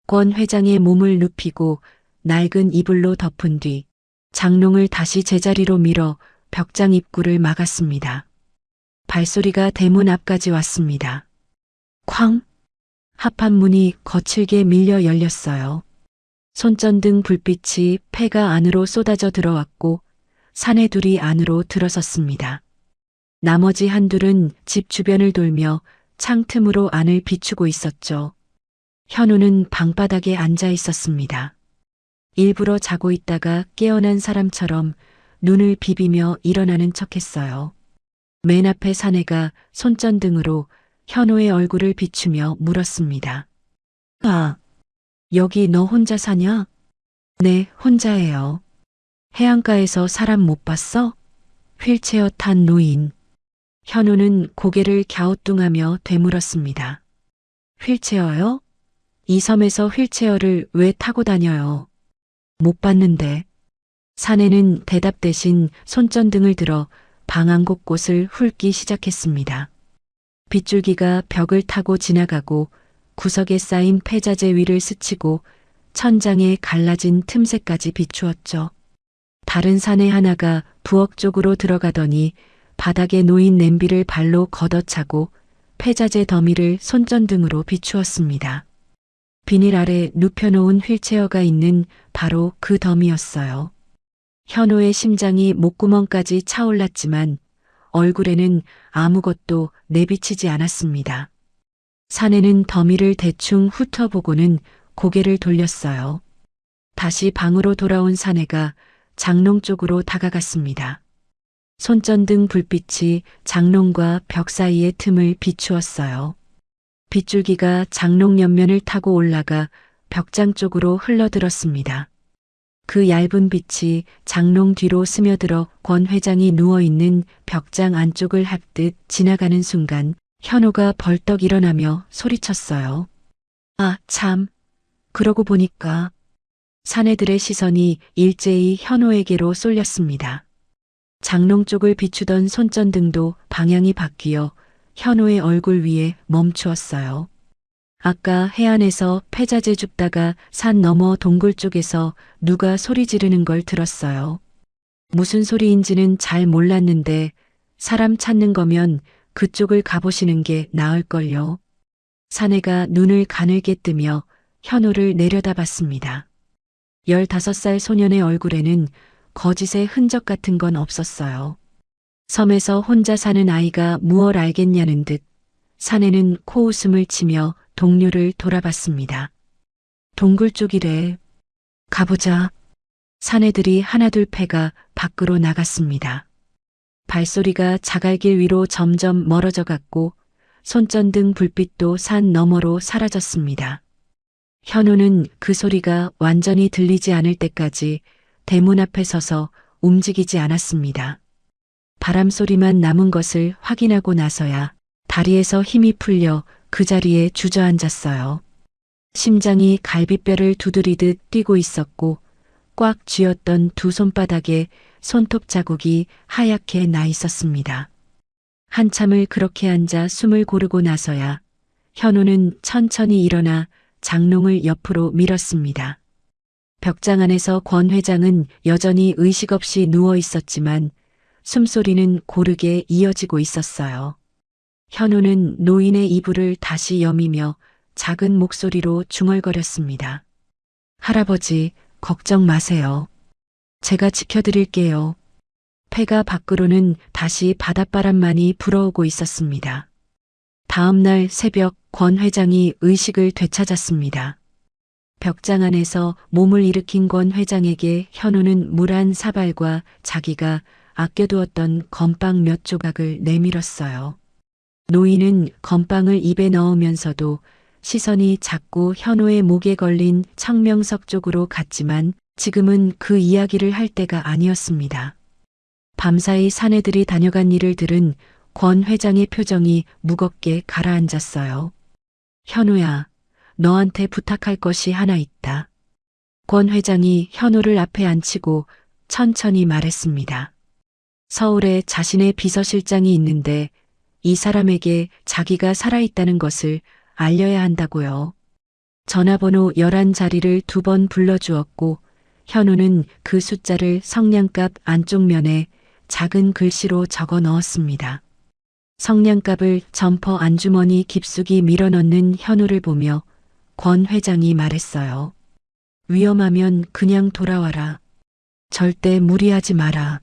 권 회장의 몸을 눕히고 낡은 이불로 덮은 뒤 장롱을 다시 제자리로 밀어 벽장 입구를 막았습니다. 발소리가 대문 앞까지 왔습니다. 쾅! 합판문이 거칠게 밀려 열렸어요. 손전등 불빛이 폐가 안으로 쏟아져 들어왔고 사내 둘이 안으로 들어섰습니다. 나머지 한둘은 집 주변을 돌며 창틈으로 안을 비추고 있었죠. 현우는 방바닥에 앉아 있었습니다. 일부러 자고 있다가 깨어난 사람처럼 눈을 비비며 일어나는 척했어요. 맨 앞에 사내가 손전등으로 현우의 얼굴을 비추며 물었습니다. 아, 여기 너 혼자 사냐? 네, 혼자예요. 해안가에서 사람 못 봤어? 휠체어 탄 노인. 현우는 고개를 갸우뚱하며 되물었습니다. 휠체어요? 이 섬에서 휠체어를 왜 타고 다녀요? 못 봤는데. 사내는 대답 대신 손전등을 들어 방 안 곳곳을 훑기 시작했습니다. 빗줄기가 벽을 타고 지나가고 구석에 쌓인 폐자재 위를 스치고 천장에 갈라진 틈새까지 비추었죠. 다른 사내 하나가 부엌 쪽으로 들어가더니 바닥에 놓인 냄비를 발로 걷어차고 폐자재 더미를 손전등으로 비추었습니다. 비닐 아래 눕혀놓은 휠체어가 있는 바로 그 더미였어요. 현우의 심장이 목구멍까지 차올랐지만 얼굴에는 아무것도 내비치지 않았습니다. 사내는 더미를 대충 훑어보고는 고개를 돌렸어요. 다시 방으로 돌아온 사내가 장롱 쪽으로 다가갔습니다. 손전등 불빛이 장롱과 벽 사이의 틈을 비추었어요. 빗줄기가 장롱 옆면을 타고 올라가 벽장 쪽으로 흘러들었습니다. 그 얇은 빛이 장롱 뒤로 스며들어 권 회장이 누워있는 벽장 안쪽을 핥듯 지나가는 순간 현우가 벌떡 일어나며 소리쳤어요. 아, 참. 그러고 보니까. 사내들의 시선이 일제히 현우에게로 쏠렸습니다. 장롱 쪽을 비추던 손전등도 방향이 바뀌어 현우의 얼굴 위에 멈추었어요. 아까 해안에서 폐자재 줍다가 산 너머 동굴 쪽에서 누가 소리 지르는 걸 들었어요. 무슨 소리인지는 잘 몰랐는데 사람 찾는 거면 그쪽을 가보시는 게 나을걸요. 사내가 눈을 가늘게 뜨며 현우를 내려다봤습니다. 15살 소년의 얼굴에는 거짓의 흔적 같은 건 없었어요. 섬에서 혼자 사는 아이가 무얼 알겠냐는 듯 사내는 코웃음을 치며 동료를 돌아봤습니다. 동굴 쪽이래. 가보자. 사내들이 하나둘 패가 밖으로 나갔습니다. 발소리가 자갈길 위로 점점 멀어져 갔고 손전등 불빛도 산 너머로 사라졌습니다. 현우는 그 소리가 완전히 들리지 않을 때까지 대문 앞에 서서 움직이지 않았습니다. 바람 소리만 남은 것을 확인하고 나서야 다리에서 힘이 풀려 그 자리에 주저앉았어요. 심장이 갈비뼈를 두드리듯 뛰고 있었고 꽉 쥐었던 두 손바닥에 손톱 자국이 하얗게 나 있었습니다. 한참을 그렇게 앉아 숨을 고르고 나서야 현우는 천천히 일어나 장롱을 옆으로 밀었습니다. 벽장 안에서 권 회장은 여전히 의식 없이 누워 있었지만 숨소리는 고르게 이어지고 있었어요. 현우는 노인의 이불을 다시 여미며 작은 목소리로 중얼거렸습니다. 할아버지, 걱정 마세요. 제가 지켜드릴게요. 폐가 밖으로는 다시 바닷바람만이 불어오고 있었습니다. 다음 날 새벽 권 회장이 의식을 되찾았습니다. 벽장 안에서 몸을 일으킨 권 회장에게 현우는 물 한 사발과 자기가 아껴두었던 건빵 몇 조각을 내밀었어요. 노인은 건빵을 입에 넣으면서도 시선이 자꾸 현우의 목에 걸린 청명석 쪽으로 갔지만 지금은 그 이야기를 할 때가 아니었습니다. 밤사이 사내들이 다녀간 일을 들은 권 회장의 표정이 무겁게 가라앉았어요. 현우야, 너한테 부탁할 것이 하나 있다. 권 회장이 현우를 앞에 앉히고 천천히 말했습니다. 서울에 자신의 비서실장이 있는데 이 사람에게 자기가 살아있다는 것을 알려야 한다고요. 전화번호 11자리를 2번 불러주었고 현우는 그 숫자를 성냥갑 안쪽 면에 작은 글씨로 적어 넣었습니다. 성냥갑을 점퍼 안주머니 깊숙이 밀어넣는 현우를 보며 권 회장이 말했어요. 위험하면 그냥 돌아와라. 절대 무리하지 마라.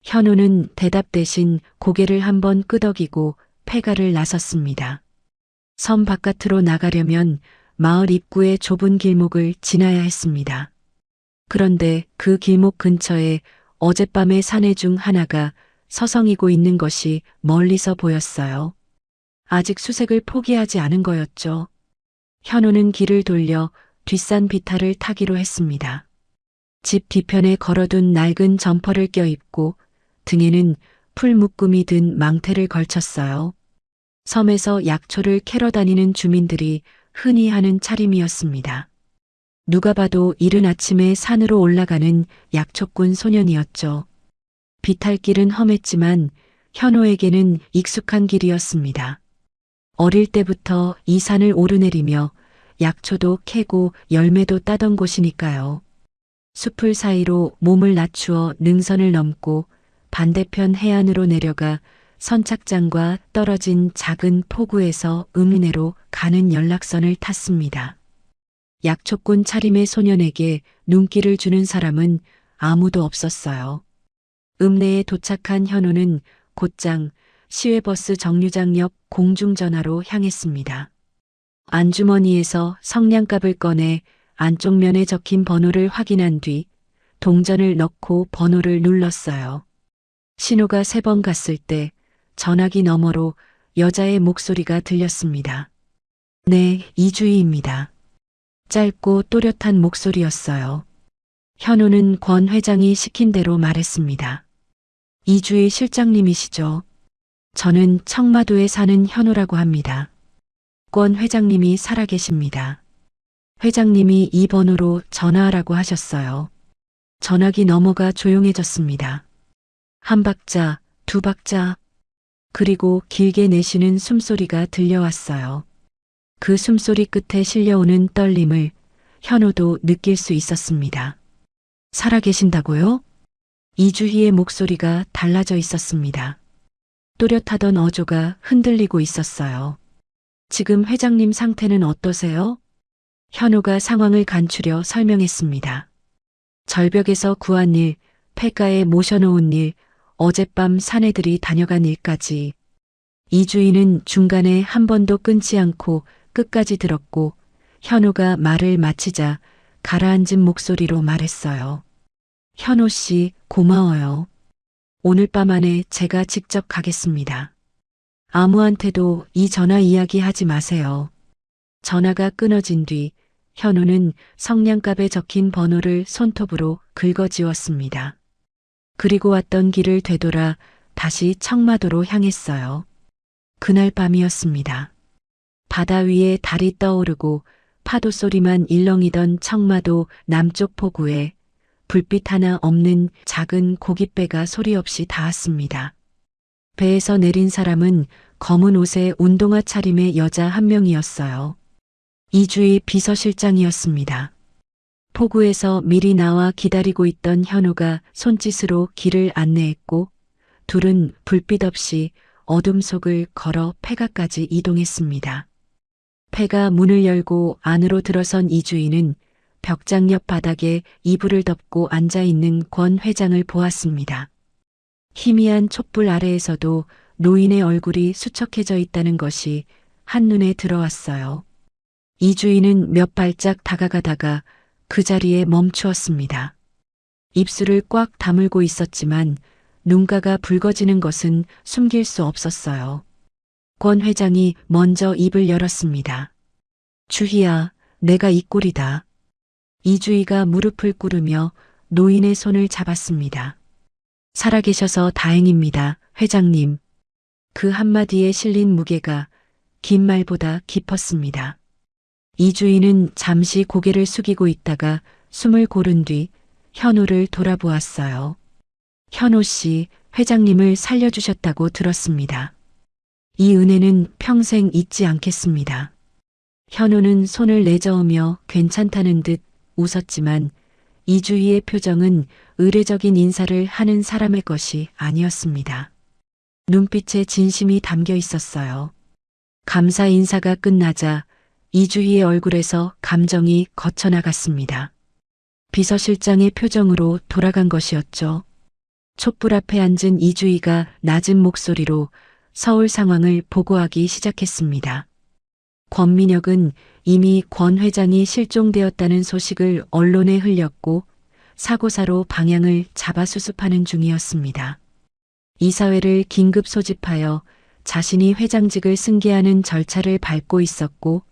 현우는 대답 대신 고개를 한번 끄덕이고 폐가를 나섰습니다. 섬 바깥으로 나가려면 마을 입구의 좁은 길목을 지나야 했습니다. 그런데 그 길목 근처에 어젯밤의 사내 중 하나가 서성이고 있는 것이 멀리서 보였어요. 아직 수색을 포기하지 않은 거였죠. 현우는 길을 돌려 뒷산 비탈을 타기로 했습니다. 집 뒤편에 걸어둔 낡은 점퍼를 껴입고 등에는 풀 묶음이 든 망태를 걸쳤어요. 섬에서 약초를 캐러 다니는 주민들이 흔히 하는 차림이었습니다. 누가 봐도 이른 아침에 산으로 올라가는 약초꾼 소년이었죠. 비탈길은 험했지만 현우에게는 익숙한 길이었습니다. 어릴 때부터 이 산을 오르내리며 약초도 캐고 열매도 따던 곳이니까요. 숲을 사이로 몸을 낮추어 능선을 넘고 반대편 해안으로 내려가 선착장과 떨어진 작은 포구에서 읍내로 가는 연락선을 탔습니다. 약초꾼 차림의 소년에게 눈길을 주는 사람은 아무도 없었어요. 읍내에 도착한 현우는 곧장 시외버스 정류장역 공중전화로 향했습니다. 안주머니에서 성냥갑을 꺼내 안쪽 면에 적힌 번호를 확인한 뒤 동전을 넣고 번호를 눌렀어요. 신호가 3번 갔을 때 전화기 너머로 여자의 목소리가 들렸습니다. 네, 이주희입니다. 짧고 또렷한 목소리였어요. 현우는 권 회장이 시킨 대로 말했습니다. 이주희 실장님이시죠? 저는 청마도에 사는 현우라고 합니다. 권 회장님이 살아계십니다. 회장님이 이 번호로 전화하라고 하셨어요. 전화기 너머가 조용해졌습니다. 한 박자, 2박자, 그리고 길게 내쉬는 숨소리가 들려왔어요. 그 숨소리 끝에 실려오는 떨림을 현우도 느낄 수 있었습니다. 살아계신다고요? 이주희의 목소리가 달라져 있었습니다. 또렷하던 어조가 흔들리고 있었어요. 지금 회장님 상태는 어떠세요? 현우가 상황을 간추려 설명했습니다. 절벽에서 구한 일, 폐가에 모셔놓은 일, 어젯밤 사내들이 다녀간 일까지. 이주희는 중간에 한 번도 끊지 않고 끝까지 들었고 현우가 말을 마치자 가라앉은 목소리로 말했어요. 현우 씨, 고마워요. 오늘 밤 안에 제가 직접 가겠습니다. 아무한테도 이 전화 이야기 하지 마세요. 전화가 끊어진 뒤 현우는 성냥갑에 적힌 번호를 손톱으로 긁어지웠습니다. 그리고 왔던 길을 되돌아 다시 청마도로 향했어요. 그날 밤이었습니다. 바다 위에 달이 떠오르고 파도 소리만 일렁이던 청마도 남쪽 포구에 불빛 하나 없는 작은 고깃배가 소리 없이 닿았습니다. 배에서 내린 사람은 검은 옷에 운동화 차림의 여자 한 명이었어요. 이주희 비서실장이었습니다. 포구에서 미리 나와 기다리고 있던 현우가 손짓으로 길을 안내했고 둘은 불빛 없이 어둠 속을 걸어 폐가까지 이동했습니다. 폐가 문을 열고 안으로 들어선 이주희는 벽장 옆 바닥에 이불을 덮고 앉아있는 권 회장을 보았습니다. 희미한 촛불 아래에서도 노인의 얼굴이 수척해져 있다는 것이 한눈에 들어왔어요. 이주희는 몇 발짝 다가가다가 그 자리에 멈추었습니다. 입술을 꽉 다물고 있었지만 눈가가 붉어지는 것은 숨길 수 없었어요. 권 회장이 먼저 입을 열었습니다. 주희야, 내가 이 꼴이다. 이주희가 무릎을 꿇으며 노인의 손을 잡았습니다. 살아계셔서 다행입니다, 회장님. 그 한마디에 실린 무게가 긴 말보다 깊었습니다. 이주희는 잠시 고개를 숙이고 있다가 숨을 고른 뒤 현우를 돌아보았어요. 현우 씨, 회장님을 살려주셨다고 들었습니다. 이 은혜는 평생 잊지 않겠습니다. 현우는 손을 내저으며 괜찮다는 듯 웃었지만 이주희의 표정은 의례적인 인사를 하는 사람의 것이 아니었습니다. 눈빛에 진심이 담겨 있었어요. 감사 인사가 끝나자 이주희의 얼굴에서 감정이 거쳐나갔습니다. 비서실장의 표정으로 돌아간 것이었죠. 촛불 앞에 앉은 이주희가 낮은 목소리로 서울 상황을 보고하기 시작했습니다. 권민혁은 이미 권 회장이 실종되었다는 소식을 언론에 흘렸고 사고사로 방향을 잡아 수습하는 중이었습니다. 이사회를 긴급 소집하여 자신이 회장직을 승계하는 절차를 밟고 있었고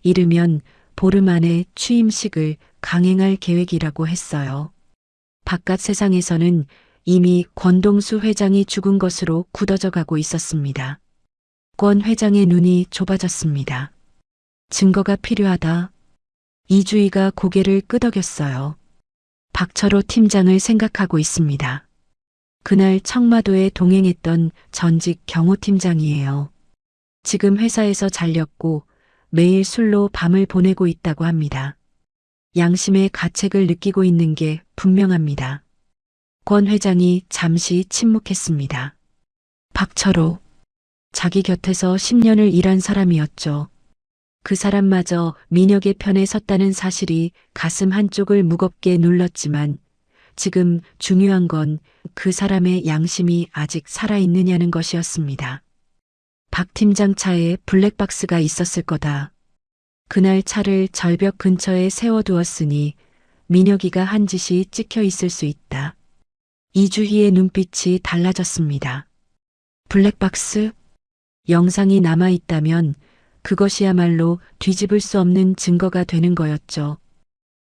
이르면 보름 안에 취임식을 강행할 계획이라고 했어요. 바깥 세상에서는 이미 권동수 회장이 죽은 것으로 굳어져 가고 있었습니다. 권 회장의 눈이 좁아졌습니다. 증거가 필요하다. 이주희가 고개를 끄덕였어요. 박철호 팀장을 생각하고 있습니다. 그날 청마도에 동행했던 전직 경호팀장이에요. 지금 회사에서 잘렸고 매일 술로 밤을 보내고 있다고 합니다. 양심의 가책을 느끼고 있는 게 분명합니다. 권 회장이 잠시 침묵했습니다. 박철호, 자기 곁에서 10년을 일한 사람이었죠. 그 사람마저 민혁의 편에 섰다는 사실이 가슴 한쪽을 무겁게 눌렀지만 지금 중요한 건 그 사람의 양심이 아직 살아있느냐는 것이었습니다. 박 팀장 차에 블랙박스가 있었을 거다. 그날 차를 절벽 근처에 세워두었으니 민혁이가 한 짓이 찍혀 있을 수 있다. 이주희의 눈빛이 달라졌습니다. 블랙박스? 영상이 남아있다면 그것이야말로 뒤집을 수 없는 증거가 되는 거였죠.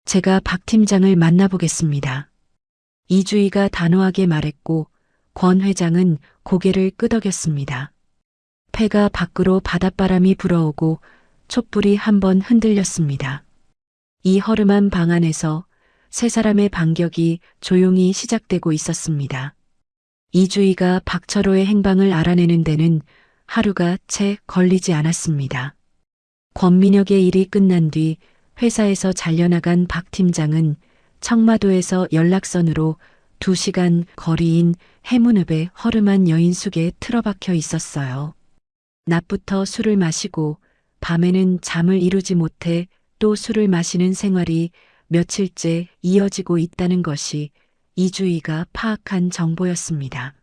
제가 박 팀장을 만나보겠습니다. 이주희가 단호하게 말했고 권 회장은 고개를 끄덕였습니다. 폐가 밖으로 바닷바람이 불어오고 촛불이 한번 흔들렸습니다. 이 허름한 방 안에서 세 사람의 반격이 조용히 시작되고 있었습니다. 이주희가 박철호의 행방을 알아내는 데는 하루가 채 걸리지 않았습니다. 권민혁의 일이 끝난 뒤 회사에서 잘려나간 박 팀장은 청마도에서 연락선으로 2시간 거리인 해문읍의 허름한 여인숙에 틀어박혀 있었어요. 낮부터 술을 마시고 밤에는 잠을 이루지 못해 또 술을 마시는 생활이 며칠째 이어지고 있다는 것이 이주희가 파악한 정보였습니다.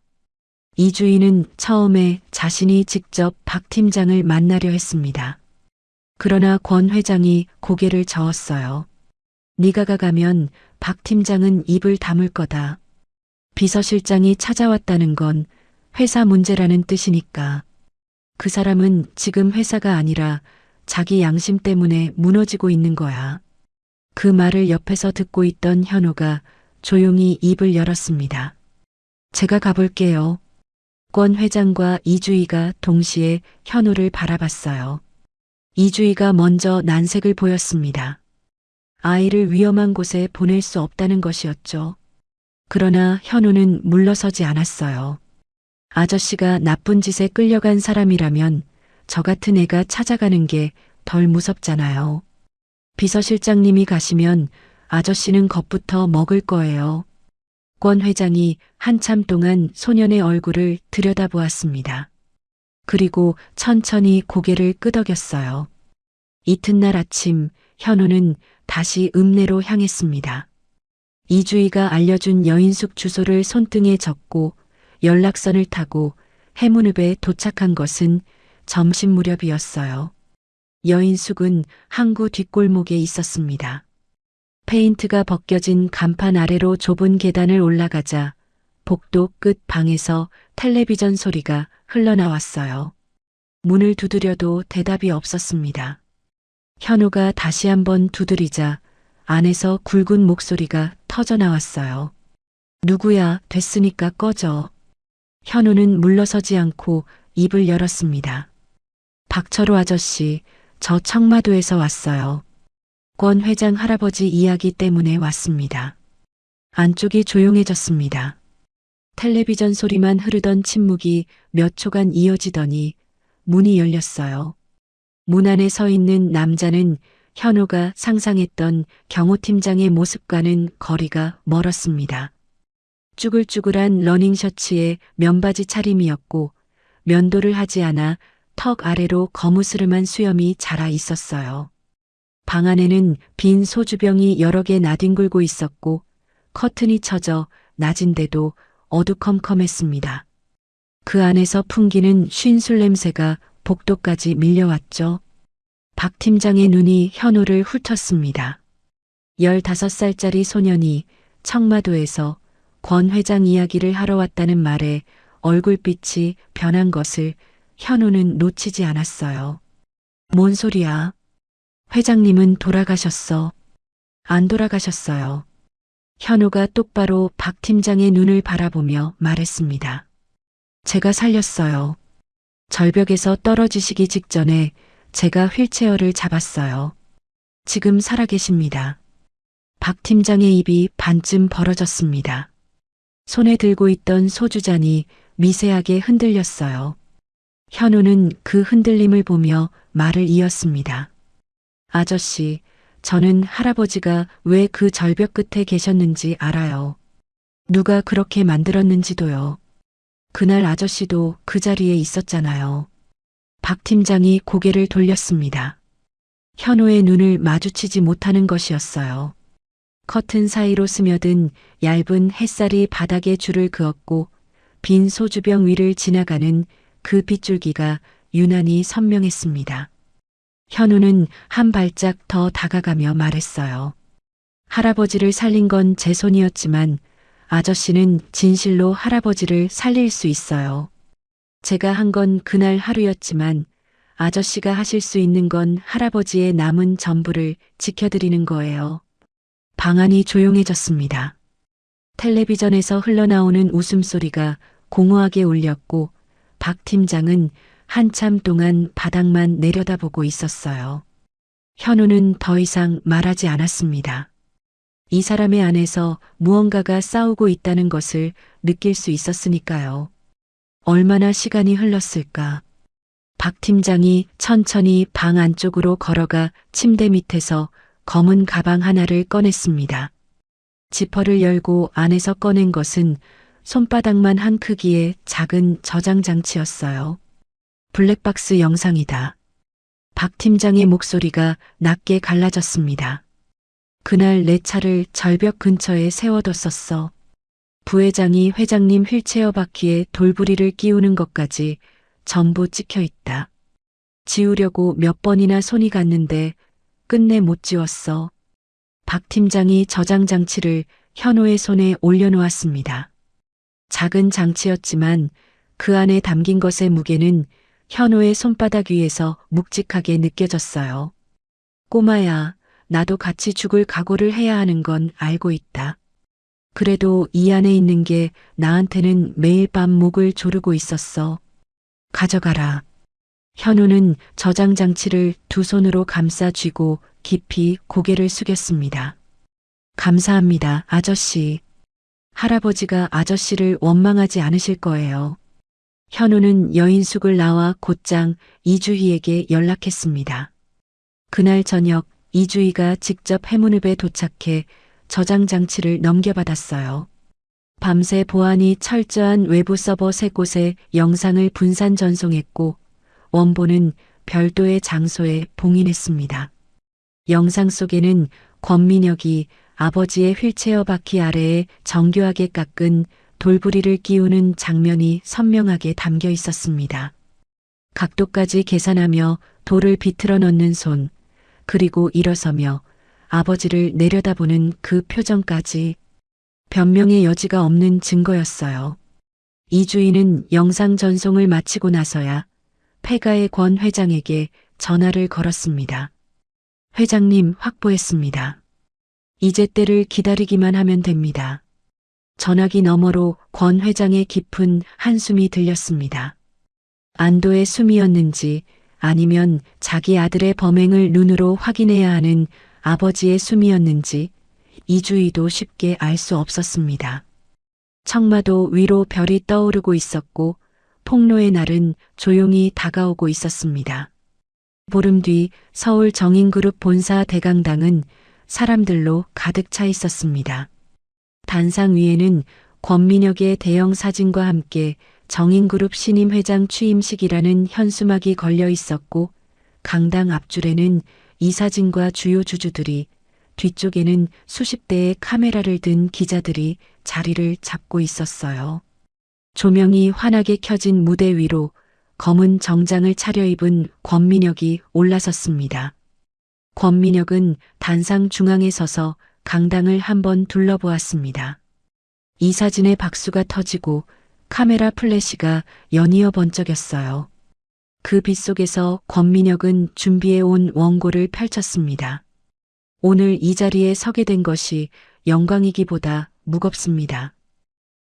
이주희는 처음에 자신이 직접 박 팀장을 만나려 했습니다. 그러나 권 회장이 고개를 저었어요. 네가 가면 박 팀장은 입을 다물 거다. 비서실장이 찾아왔다는 건 회사 문제라는 뜻이니까. 그 사람은 지금 회사가 아니라 자기 양심 때문에 무너지고 있는 거야. 그 말을 옆에서 듣고 있던 현우가 조용히 입을 열었습니다. 제가 가볼게요. 권 회장과 이주희가 동시에 현우를 바라봤어요. 이주희가 먼저 난색을 보였습니다. 아이를 위험한 곳에 보낼 수 없다는 것이었죠. 그러나 현우는 물러서지 않았어요. 아저씨가 나쁜 짓에 끌려간 사람이라면 저 같은 애가 찾아가는 게 덜 무섭잖아요. 비서실장님이 가시면 아저씨는 겁부터 먹을 거예요. 권 회장이 한참 동안 소년의 얼굴을 들여다보았습니다. 그리고 천천히 고개를 끄덕였어요. 이튿날 아침 현우는 다시 읍내로 향했습니다. 이주희가 알려준 여인숙 주소를 손등에 적고 연락선을 타고 해문읍에 도착한 것은 점심 무렵이었어요. 여인숙은 항구 뒷골목에 있었습니다. 페인트가 벗겨진 간판 아래로 좁은 계단을 올라가자 복도 끝 방에서 텔레비전 소리가 흘러나왔어요. 문을 두드려도 대답이 없었습니다. 현우가 다시 한번 두드리자 안에서 굵은 목소리가 터져 나왔어요. 누구야, 됐으니까 꺼져. 현우는 물러서지 않고 입을 열었습니다. 박철호 아저씨, 저 청마도에서 왔어요. 권 회장 할아버지 이야기 때문에 왔습니다. 안쪽이 조용해졌습니다. 텔레비전 소리만 흐르던 침묵이 몇 초간 이어지더니 문이 열렸어요. 문 안에 서 있는 남자는 현우가 상상했던 경호팀장의 모습과는 거리가 멀었습니다. 쭈글쭈글한 러닝셔츠에 면바지 차림이었고 면도를 하지 않아 턱 아래로 거무스름한 수염이 자라 있었어요. 방 안에는 빈 소주병이 여러 개 나뒹굴고 있었고 커튼이 쳐져 낮인데도 어두컴컴했습니다. 그 안에서 풍기는 쉰술 냄새가 복도까지 밀려왔죠. 박 팀장의 눈이 현우를 훑었습니다. 15살짜리 소년이 청마도에서 권 회장 이야기를 하러 왔다는 말에 얼굴빛이 변한 것을 현우는 놓치지 않았어요. 뭔 소리야? 회장님은 돌아가셨어. 안 돌아가셨어요. 현우가 똑바로 박 팀장의 눈을 바라보며 말했습니다. 제가 살렸어요. 절벽에서 떨어지시기 직전에 제가 휠체어를 잡았어요. 지금 살아계십니다. 박 팀장의 입이 반쯤 벌어졌습니다. 손에 들고 있던 소주잔이 미세하게 흔들렸어요. 현우는 그 흔들림을 보며 말을 이었습니다. 아저씨, 저는 할아버지가 왜 그 절벽 끝에 계셨는지 알아요. 누가 그렇게 만들었는지도요. 그날 아저씨도 그 자리에 있었잖아요. 박 팀장이 고개를 돌렸습니다. 현우의 눈을 마주치지 못하는 것이었어요. 커튼 사이로 스며든 얇은 햇살이 바닥에 줄을 그었고 빈 소주병 위를 지나가는 그 빗줄기가 유난히 선명했습니다. 현우는 한 발짝 더 다가가며 말했어요. 할아버지를 살린 건 제 손이었지만 아저씨는 진실로 할아버지를 살릴 수 있어요. 제가 한 건 그날 하루였지만 아저씨가 하실 수 있는 건 할아버지의 남은 전부를 지켜드리는 거예요. 방 안이 조용해졌습니다. 텔레비전에서 흘러나오는 웃음소리가 공허하게 울렸고 박 팀장은 한참 동안 바닥만 내려다보고 있었어요. 현우는 더 이상 말하지 않았습니다. 이 사람의 안에서 무언가가 싸우고 있다는 것을 느낄 수 있었으니까요. 얼마나 시간이 흘렀을까. 박 팀장이 천천히 방 안쪽으로 걸어가 침대 밑에서 검은 가방 하나를 꺼냈습니다. 지퍼를 열고 안에서 꺼낸 것은 손바닥만 한 크기의 작은 저장 장치였어요. 블랙박스 영상이다. 박 팀장의 목소리가 낮게 갈라졌습니다. 그날 내 차를 절벽 근처에 세워뒀었어. 부회장이 회장님 휠체어 바퀴에 돌부리를 끼우는 것까지 전부 찍혀 있다. 지우려고 몇 번이나 손이 갔는데 끝내 못 지웠어. 박 팀장이 저장 장치를 현우의 손에 올려놓았습니다. 작은 장치였지만 그 안에 담긴 것의 무게는 현우의 손바닥 위에서 묵직하게 느껴졌어요. 꼬마야, 나도 같이 죽을 각오를 해야 하는 건 알고 있다. 그래도 이 안에 있는 게 나한테는 매일 밤 목을 조르고 있었어. 가져가라. 현우는 저장 장치를 두 손으로 감싸 쥐고 깊이 고개를 숙였습니다. 감사합니다, 아저씨. 할아버지가 아저씨를 원망하지 않으실 거예요. 현우는 여인숙을 나와 곧장 이주희에게 연락했습니다. 그날 저녁 이주희가 직접 해문읍에 도착해 저장 장치를 넘겨받았어요. 밤새 보안이 철저한 외부 서버 3곳에 영상을 분산 전송했고 원본은 별도의 장소에 봉인했습니다. 영상 속에는 권민혁이 아버지의 휠체어 바퀴 아래에 정교하게 깎은 돌부리를 끼우는 장면이 선명하게 담겨 있었습니다. 각도까지 계산하며 돌을 비틀어 넣는 손, 그리고 일어서며 아버지를 내려다보는 그 표정까지 변명의 여지가 없는 증거였어요. 이주인은 영상 전송을 마치고 나서야 폐가의 권 회장에게 전화를 걸었습니다. 회장님, 확보했습니다. 이제 때를 기다리기만 하면 됩니다. 전화기 너머로 권 회장의 깊은 한숨이 들렸습니다. 안도의 숨이었는지 아니면 자기 아들의 범행을 눈으로 확인해야 하는 아버지의 숨이었는지 이주희도 쉽게 알 수 없었습니다. 청마도 위로 별이 떠오르고 있었고 폭로의 날은 조용히 다가오고 있었습니다. 보름 뒤 서울 정인그룹 본사 대강당은 사람들로 가득 차 있었습니다. 단상 위에는 권민혁의 대형 사진과 함께 정인그룹 신임 회장 취임식이라는 현수막이 걸려 있었고 강당 앞줄에는 이 사진과 주요 주주들이, 뒤쪽에는 수십 대의 카메라를 든 기자들이 자리를 잡고 있었어요. 조명이 환하게 켜진 무대 위로 검은 정장을 차려입은 권민혁이 올라섰습니다. 권민혁은 단상 중앙에 서서 강당을 한번 둘러보았습니다. 이 사진에 박수가 터지고 카메라 플래시가 연이어 번쩍였어요. 그 빛 속에서 권민혁은 준비해온 원고를 펼쳤습니다. 오늘 이 자리에 서게 된 것이 영광이기보다 무겁습니다.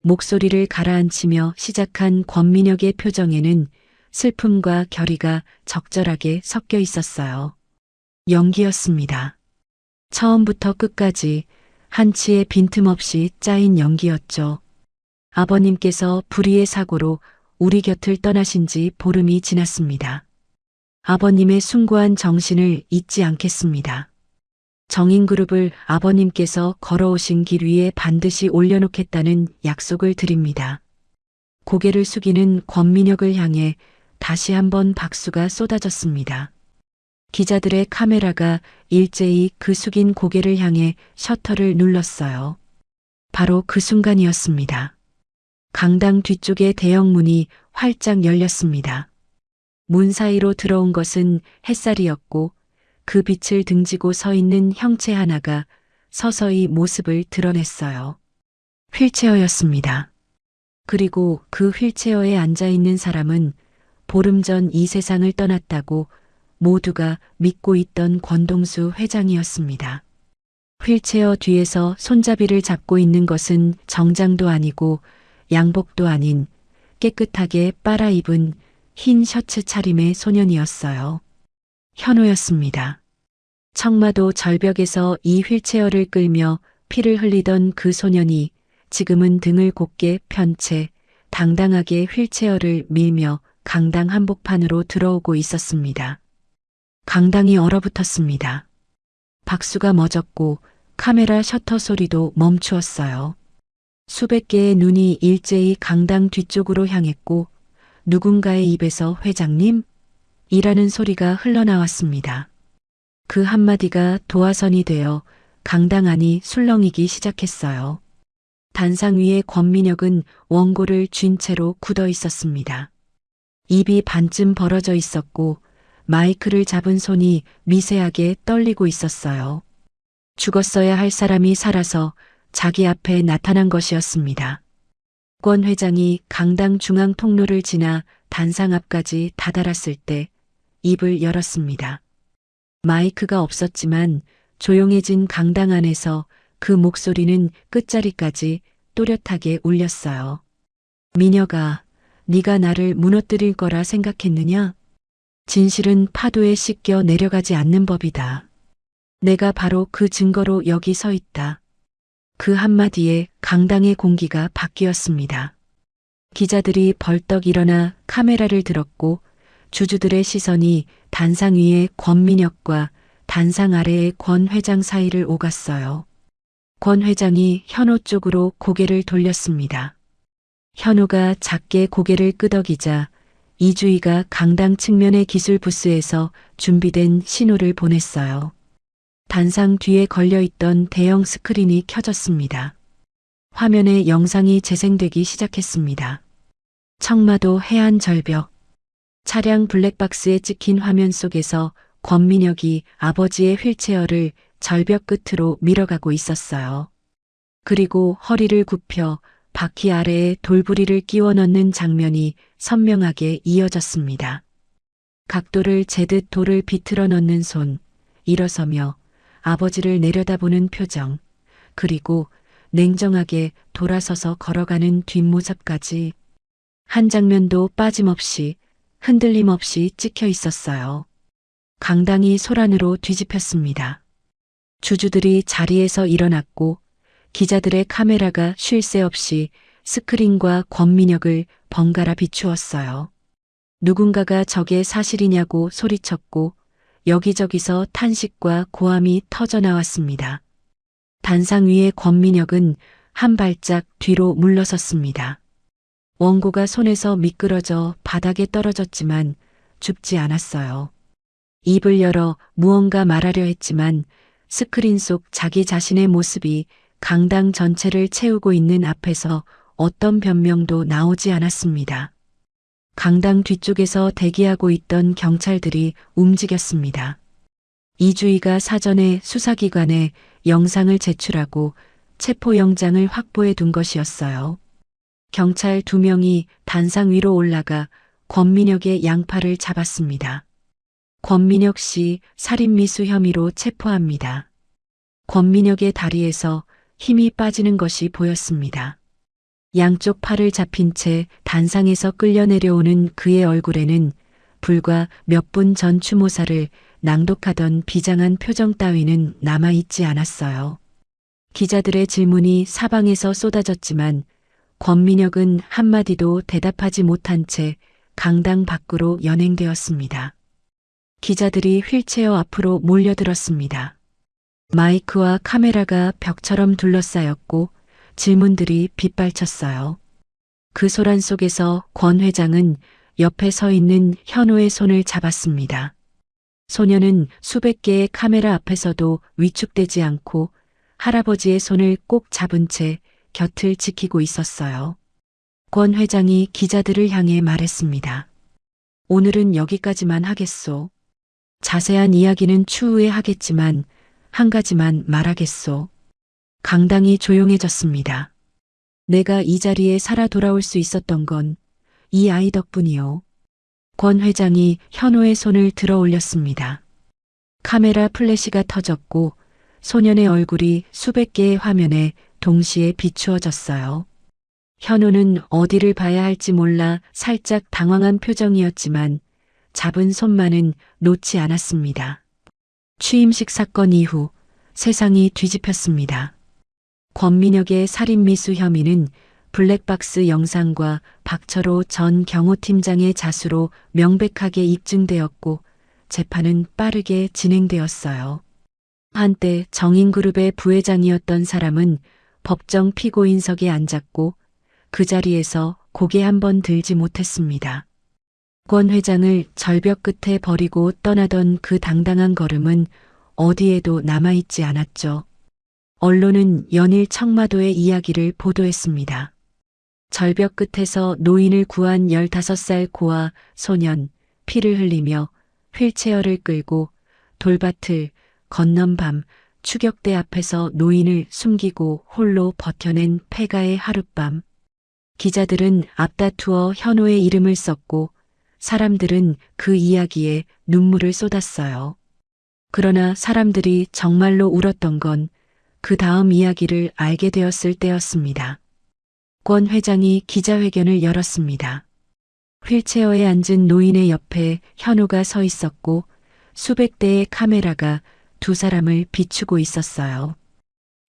목소리를 가라앉히며 시작한 권민혁의 표정에는 슬픔과 결의가 적절하게 섞여 있었어요. 연기였습니다. 처음부터 끝까지 한치의 빈틈없이 짜인 연기였죠. 아버님께서 불의의 사고로 우리 곁을 떠나신 지 보름이 지났습니다. 아버님의 숭고한 정신을 잊지 않겠습니다. 정인그룹을 아버님께서 걸어오신 길 위에 반드시 올려놓겠다는 약속을 드립니다. 고개를 숙이는 권민혁을 향해 다시 한번 박수가 쏟아졌습니다. 기자들의 카메라가 일제히 그 숙인 고개를 향해 셔터를 눌렀어요. 바로 그 순간이었습니다. 강당 뒤쪽의 대형 문이 활짝 열렸습니다. 문 사이로 들어온 것은 햇살이었고 그 빛을 등지고 서 있는 형체 하나가 서서히 모습을 드러냈어요. 휠체어였습니다. 그리고 그 휠체어에 앉아 있는 사람은 보름 전 이 세상을 떠났다고 모두가 믿고 있던 권동수 회장이었습니다. 휠체어 뒤에서 손잡이를 잡고 있는 것은 정장도 아니고 양복도 아닌 깨끗하게 빨아입은 흰 셔츠 차림의 소년이었어요. 현우였습니다. 청마도 절벽에서 이 휠체어를 끌며 피를 흘리던 그 소년이 지금은 등을 곧게 편 채 당당하게 휠체어를 밀며 강당 한복판으로 들어오고 있었습니다. 강당이 얼어붙었습니다. 박수가 멎었고 카메라 셔터 소리도 멈추었어요. 수백 개의 눈이 일제히 강당 뒤쪽으로 향했고 누군가의 입에서 회장님? 이라는 소리가 흘러나왔습니다. 그 한마디가 도화선이 되어 강당 안이 술렁이기 시작했어요. 단상 위에 권민혁은 원고를 쥔 채로 굳어 있었습니다. 입이 반쯤 벌어져 있었고 마이크를 잡은 손이 미세하게 떨리고 있었어요. 죽었어야 할 사람이 살아서 자기 앞에 나타난 것이었습니다. 권 회장이 강당 중앙 통로를 지나 단상 앞까지 다다랐을 때 입을 열었습니다. 마이크가 없었지만 조용해진 강당 안에서 그 목소리는 끝자리까지 또렷하게 울렸어요. 미녀가, 네가 나를 무너뜨릴 거라 생각했느냐? 진실은 파도에 씻겨 내려가지 않는 법이다. 내가 바로 그 증거로 여기 서 있다. 그 한마디에 강당의 공기가 바뀌었습니다. 기자들이 벌떡 일어나 카메라를 들었고 주주들의 시선이 단상 위의 권민혁과 단상 아래의 권 회장 사이를 오갔어요. 권 회장이 현호 쪽으로 고개를 돌렸습니다. 현호가 작게 고개를 끄덕이자 이주희가 강당 측면의 기술 부스에서 준비된 신호를 보냈어요. 단상 뒤에 걸려있던 대형 스크린이 켜졌습니다. 화면에 영상이 재생되기 시작했습니다. 청마도 해안 절벽. 차량 블랙박스에 찍힌 화면 속에서 권민혁이 아버지의 휠체어를 절벽 끝으로 밀어가고 있었어요. 그리고 허리를 굽혀 바퀴 아래에 돌부리를 끼워 넣는 장면이 선명하게 이어졌습니다. 각도를 재듯 돌을 비틀어 넣는 손, 일어서며 아버지를 내려다보는 표정, 그리고 냉정하게 돌아서서 걸어가는 뒷모습까지 한 장면도 빠짐없이 흔들림 없이 찍혀 있었어요. 강당이 소란으로 뒤집혔습니다. 주주들이 자리에서 일어났고 기자들의 카메라가 쉴 새 없이 스크린과 권민혁을 번갈아 비추었어요. 누군가가 저게 사실이냐고 소리쳤고 여기저기서 탄식과 고함이 터져나왔습니다. 단상 위의 권민혁은 한 발짝 뒤로 물러섰습니다. 원고가 손에서 미끄러져 바닥에 떨어졌지만 죽지 않았어요. 입을 열어 무언가 말하려 했지만 스크린 속 자기 자신의 모습이 강당 전체를 채우고 있는 앞에서 어떤 변명도 나오지 않았습니다. 강당 뒤쪽에서 대기하고 있던 경찰들이 움직였습니다. 이주희가 사전에 수사기관에 영상을 제출하고 체포영장을 확보해 둔 것이었어요. 경찰 2명이 단상 위로 올라가 권민혁의 양팔을 잡았습니다. 권민혁 씨 살인미수 혐의로 체포합니다. 권민혁의 다리에서 힘이 빠지는 것이 보였습니다. 양쪽 팔을 잡힌 채 단상에서 끌려 내려오는 그의 얼굴에는 불과 몇 분 전 추모사를 낭독하던 비장한 표정 따위는 남아있지 않았어요. 기자들의 질문이 사방에서 쏟아졌지만 권민혁은 한마디도 대답하지 못한 채 강당 밖으로 연행되었습니다. 기자들이 휠체어 앞으로 몰려들었습니다. 마이크와 카메라가 벽처럼 둘러싸였고 질문들이 빗발쳤어요. 그 소란 속에서 권 회장은 옆에 서 있는 현호의 손을 잡았습니다. 소녀는 수백 개의 카메라 앞에서도 위축되지 않고 할아버지의 손을 꼭 잡은 채 곁을 지키고 있었어요. 권 회장이 기자들을 향해 말했습니다. 오늘은 여기까지만 하겠소. 자세한 이야기는 추후에 하겠지만 한 가지만 말하겠소. 강당이 조용해졌습니다. 내가 이 자리에 살아 돌아올 수 있었던 건 이 아이 덕분이요. 권 회장이 현호의 손을 들어 올렸습니다. 카메라 플래시가 터졌고 소년의 얼굴이 수백 개의 화면에 동시에 비추어졌어요. 현호는 어디를 봐야 할지 몰라 살짝 당황한 표정이었지만 잡은 손만은 놓지 않았습니다. 취임식 사건 이후 세상이 뒤집혔습니다. 권민혁의 살인미수 혐의는 블랙박스 영상과 박철호 전 경호팀장의 자수로 명백하게 입증되었고 재판은 빠르게 진행되었어요. 한때 정인그룹의 부회장이었던 사람은 법정 피고인석에 앉았고 그 자리에서 고개 한번 들지 못했습니다. 권 회장을 절벽 끝에 버리고 떠나던 그 당당한 걸음은 어디에도 남아있지 않았죠. 언론은 연일 청마도의 이야기를 보도했습니다. 절벽 끝에서 노인을 구한 15살 고아 소년, 피를 흘리며 휠체어를 끌고 돌밭을 건넌 밤 추격대 앞에서 노인을 숨기고 홀로 버텨낸 폐가의 하룻밤. 기자들은 앞다투어 현호의 이름을 썼고 사람들은 그 이야기에 눈물을 쏟았어요. 그러나 사람들이 정말로 울었던 건 그 다음 이야기를 알게 되었을 때였습니다. 권 회장이 기자회견을 열었습니다. 휠체어에 앉은 노인의 옆에 현우가 서 있었고 수백 대의 카메라가 두 사람을 비추고 있었어요.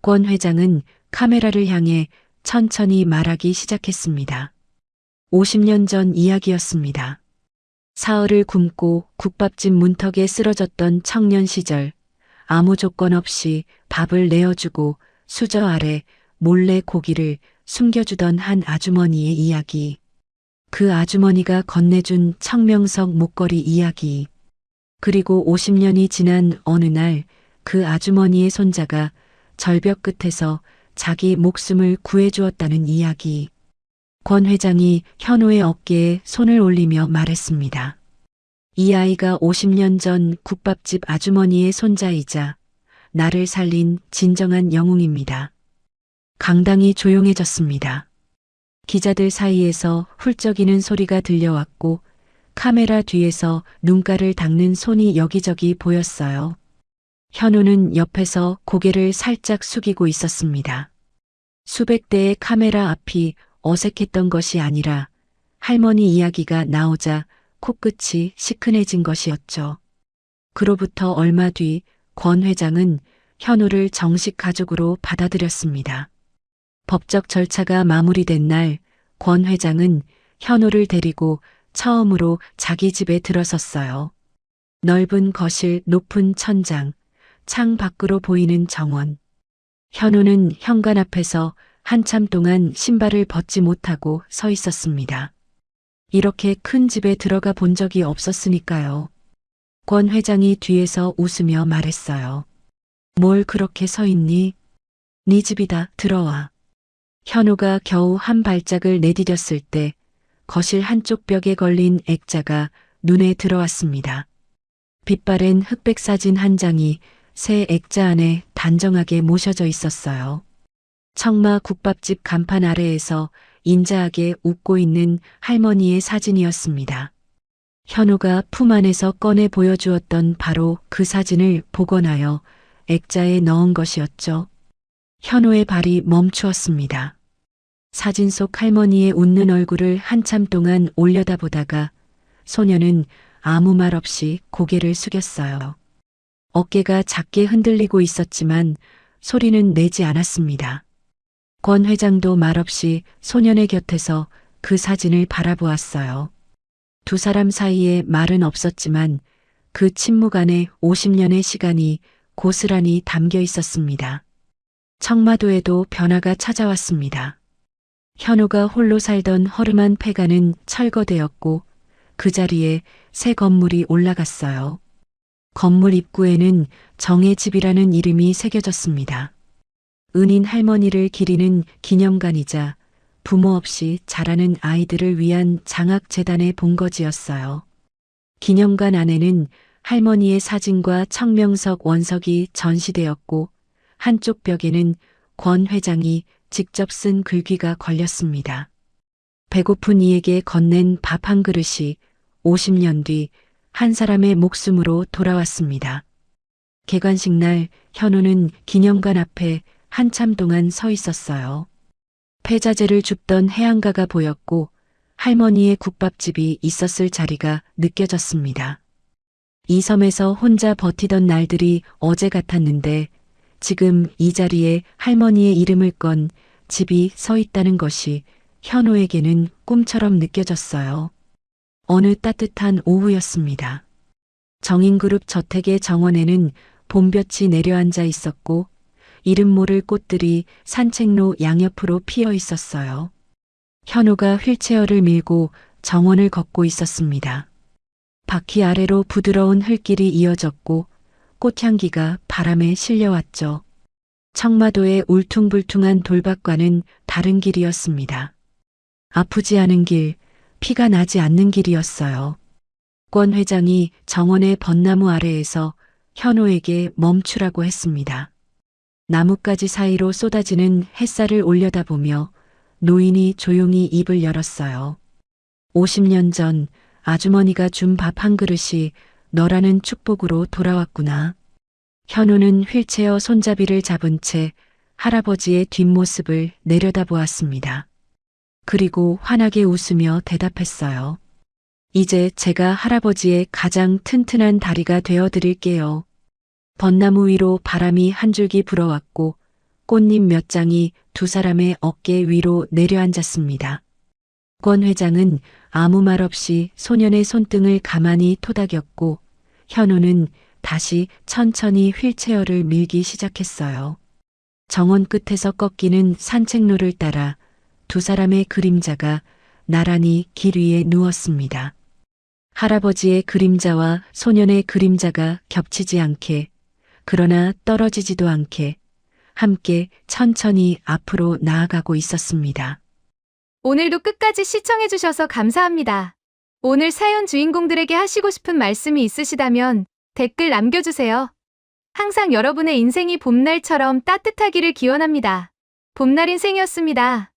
권 회장은 카메라를 향해 천천히 말하기 시작했습니다. 50년 전 이야기였습니다. 사흘을 굶고 국밥집 문턱에 쓰러졌던 청년 시절, 아무 조건 없이 밥을 내어주고 수저 아래 몰래 고기를 숨겨주던 한 아주머니의 이야기. 그 아주머니가 건네준 청명석 목걸이 이야기. 그리고 50년이 지난 어느 날 그 아주머니의 손자가 절벽 끝에서 자기 목숨을 구해주었다는 이야기. 권 회장이 현우의 어깨에 손을 올리며 말했습니다. 이 아이가 50년 전 국밥집 아주머니의 손자이자 나를 살린 진정한 영웅입니다. 강당이 조용해졌습니다. 기자들 사이에서 훌쩍이는 소리가 들려왔고 카메라 뒤에서 눈가를 닦는 손이 여기저기 보였어요. 현우는 옆에서 고개를 살짝 숙이고 있었습니다. 수백 대의 카메라 앞이 어색했던 것이 아니라 할머니 이야기가 나오자 코끝이 시큰해진 것이었죠. 그로부터 얼마 뒤 권 회장은 현우를 정식 가족으로 받아들였습니다. 법적 절차가 마무리된 날 권 회장은 현우를 데리고 처음으로 자기 집에 들어섰어요. 넓은 거실, 높은 천장, 창 밖으로 보이는 정원. 현우는 현관 앞에서 한참 동안 신발을 벗지 못하고 서 있었습니다. 이렇게 큰 집에 들어가 본 적이 없었으니까요. 권 회장이 뒤에서 웃으며 말했어요. 뭘 그렇게 서 있니? 네 집이다, 들어와. 현우가 겨우 한 발짝을 내디뎠을 때 거실 한쪽 벽에 걸린 액자가 눈에 들어왔습니다. 빛바랜 흑백 사진 한 장이 새 액자 안에 단정하게 모셔져 있었어요. 청마 국밥집 간판 아래에서 인자하게 웃고 있는 할머니의 사진이었습니다. 현우가 품 안에서 꺼내 보여주었던 바로 그 사진을 복원하여 액자에 넣은 것이었죠. 현우의 발이 멈추었습니다. 사진 속 할머니의 웃는 얼굴을 한참 동안 올려다보다가 소녀는 아무 말 없이 고개를 숙였어요. 어깨가 작게 흔들리고 있었지만 소리는 내지 않았습니다. 권 회장도 말없이 소년의 곁에서 그 사진을 바라보았어요. 두 사람 사이에 말은 없었지만 그 침묵 안에 50년의 시간이 고스란히 담겨 있었습니다. 청마도에도 변화가 찾아왔습니다. 현우가 홀로 살던 허름한 폐가는 철거되었고 그 자리에 새 건물이 올라갔어요. 건물 입구에는 정의 집이라는 이름이 새겨졌습니다. 은인 할머니를 기리는 기념관이자 부모 없이 자라는 아이들을 위한 장학재단의 본거지였어요. 기념관 안에는 할머니의 사진과 청명석 원석이 전시되었고 한쪽 벽에는 권 회장이 직접 쓴 글귀가 걸렸습니다. 배고픈 이에게 건넨 밥 한 그릇이 50년 뒤 한 사람의 목숨으로 돌아왔습니다. 개관식 날 현우는 기념관 앞에 한참 동안 서 있었어요. 폐자재를 줍던 해안가가 보였고 할머니의 국밥집이 있었을 자리가 느껴졌습니다. 이 섬에서 혼자 버티던 날들이 어제 같았는데 지금 이 자리에 할머니의 이름을 건 집이 서 있다는 것이 현우에게는 꿈처럼 느껴졌어요. 어느 따뜻한 오후였습니다. 정인그룹 저택의 정원에는 봄볕이 내려앉아 있었고 이름 모를 꽃들이 산책로 양옆으로 피어 있었어요. 현우가 휠체어를 밀고 정원을 걷고 있었습니다. 바퀴 아래로 부드러운 흙길이 이어졌고 꽃향기가 바람에 실려왔죠. 청마도의 울퉁불퉁한 돌밭과는 다른 길이었습니다. 아프지 않은 길, 피가 나지 않는 길이었어요. 권 회장이 정원의 벚나무 아래에서 현우에게 멈추라고 했습니다. 나뭇가지 사이로 쏟아지는 햇살을 올려다보며 노인이 조용히 입을 열었어요. 50년 전 아주머니가 준 밥 한 그릇이 너라는 축복으로 돌아왔구나. 현우는 휠체어 손잡이를 잡은 채 할아버지의 뒷모습을 내려다보았습니다. 그리고 환하게 웃으며 대답했어요. 이제 제가 할아버지의 가장 튼튼한 다리가 되어 드릴게요. 벚나무 위로 바람이 한 줄기 불어왔고 꽃잎 몇 장이 두 사람의 어깨 위로 내려앉았습니다. 권 회장은 아무 말 없이 소년의 손등을 가만히 토닥였고 현우는 다시 천천히 휠체어를 밀기 시작했어요. 정원 끝에서 꺾이는 산책로를 따라 두 사람의 그림자가 나란히 길 위에 누웠습니다. 할아버지의 그림자와 소년의 그림자가 겹치지 않게, 그러나 떨어지지도 않게 함께 천천히 앞으로 나아가고 있었습니다. 오늘도 끝까지 시청해주셔서 감사합니다. 오늘 사연 주인공들에게 하시고 싶은 말씀이 있으시다면 댓글 남겨주세요. 항상 여러분의 인생이 봄날처럼 따뜻하기를 기원합니다. 봄날 인생이었습니다.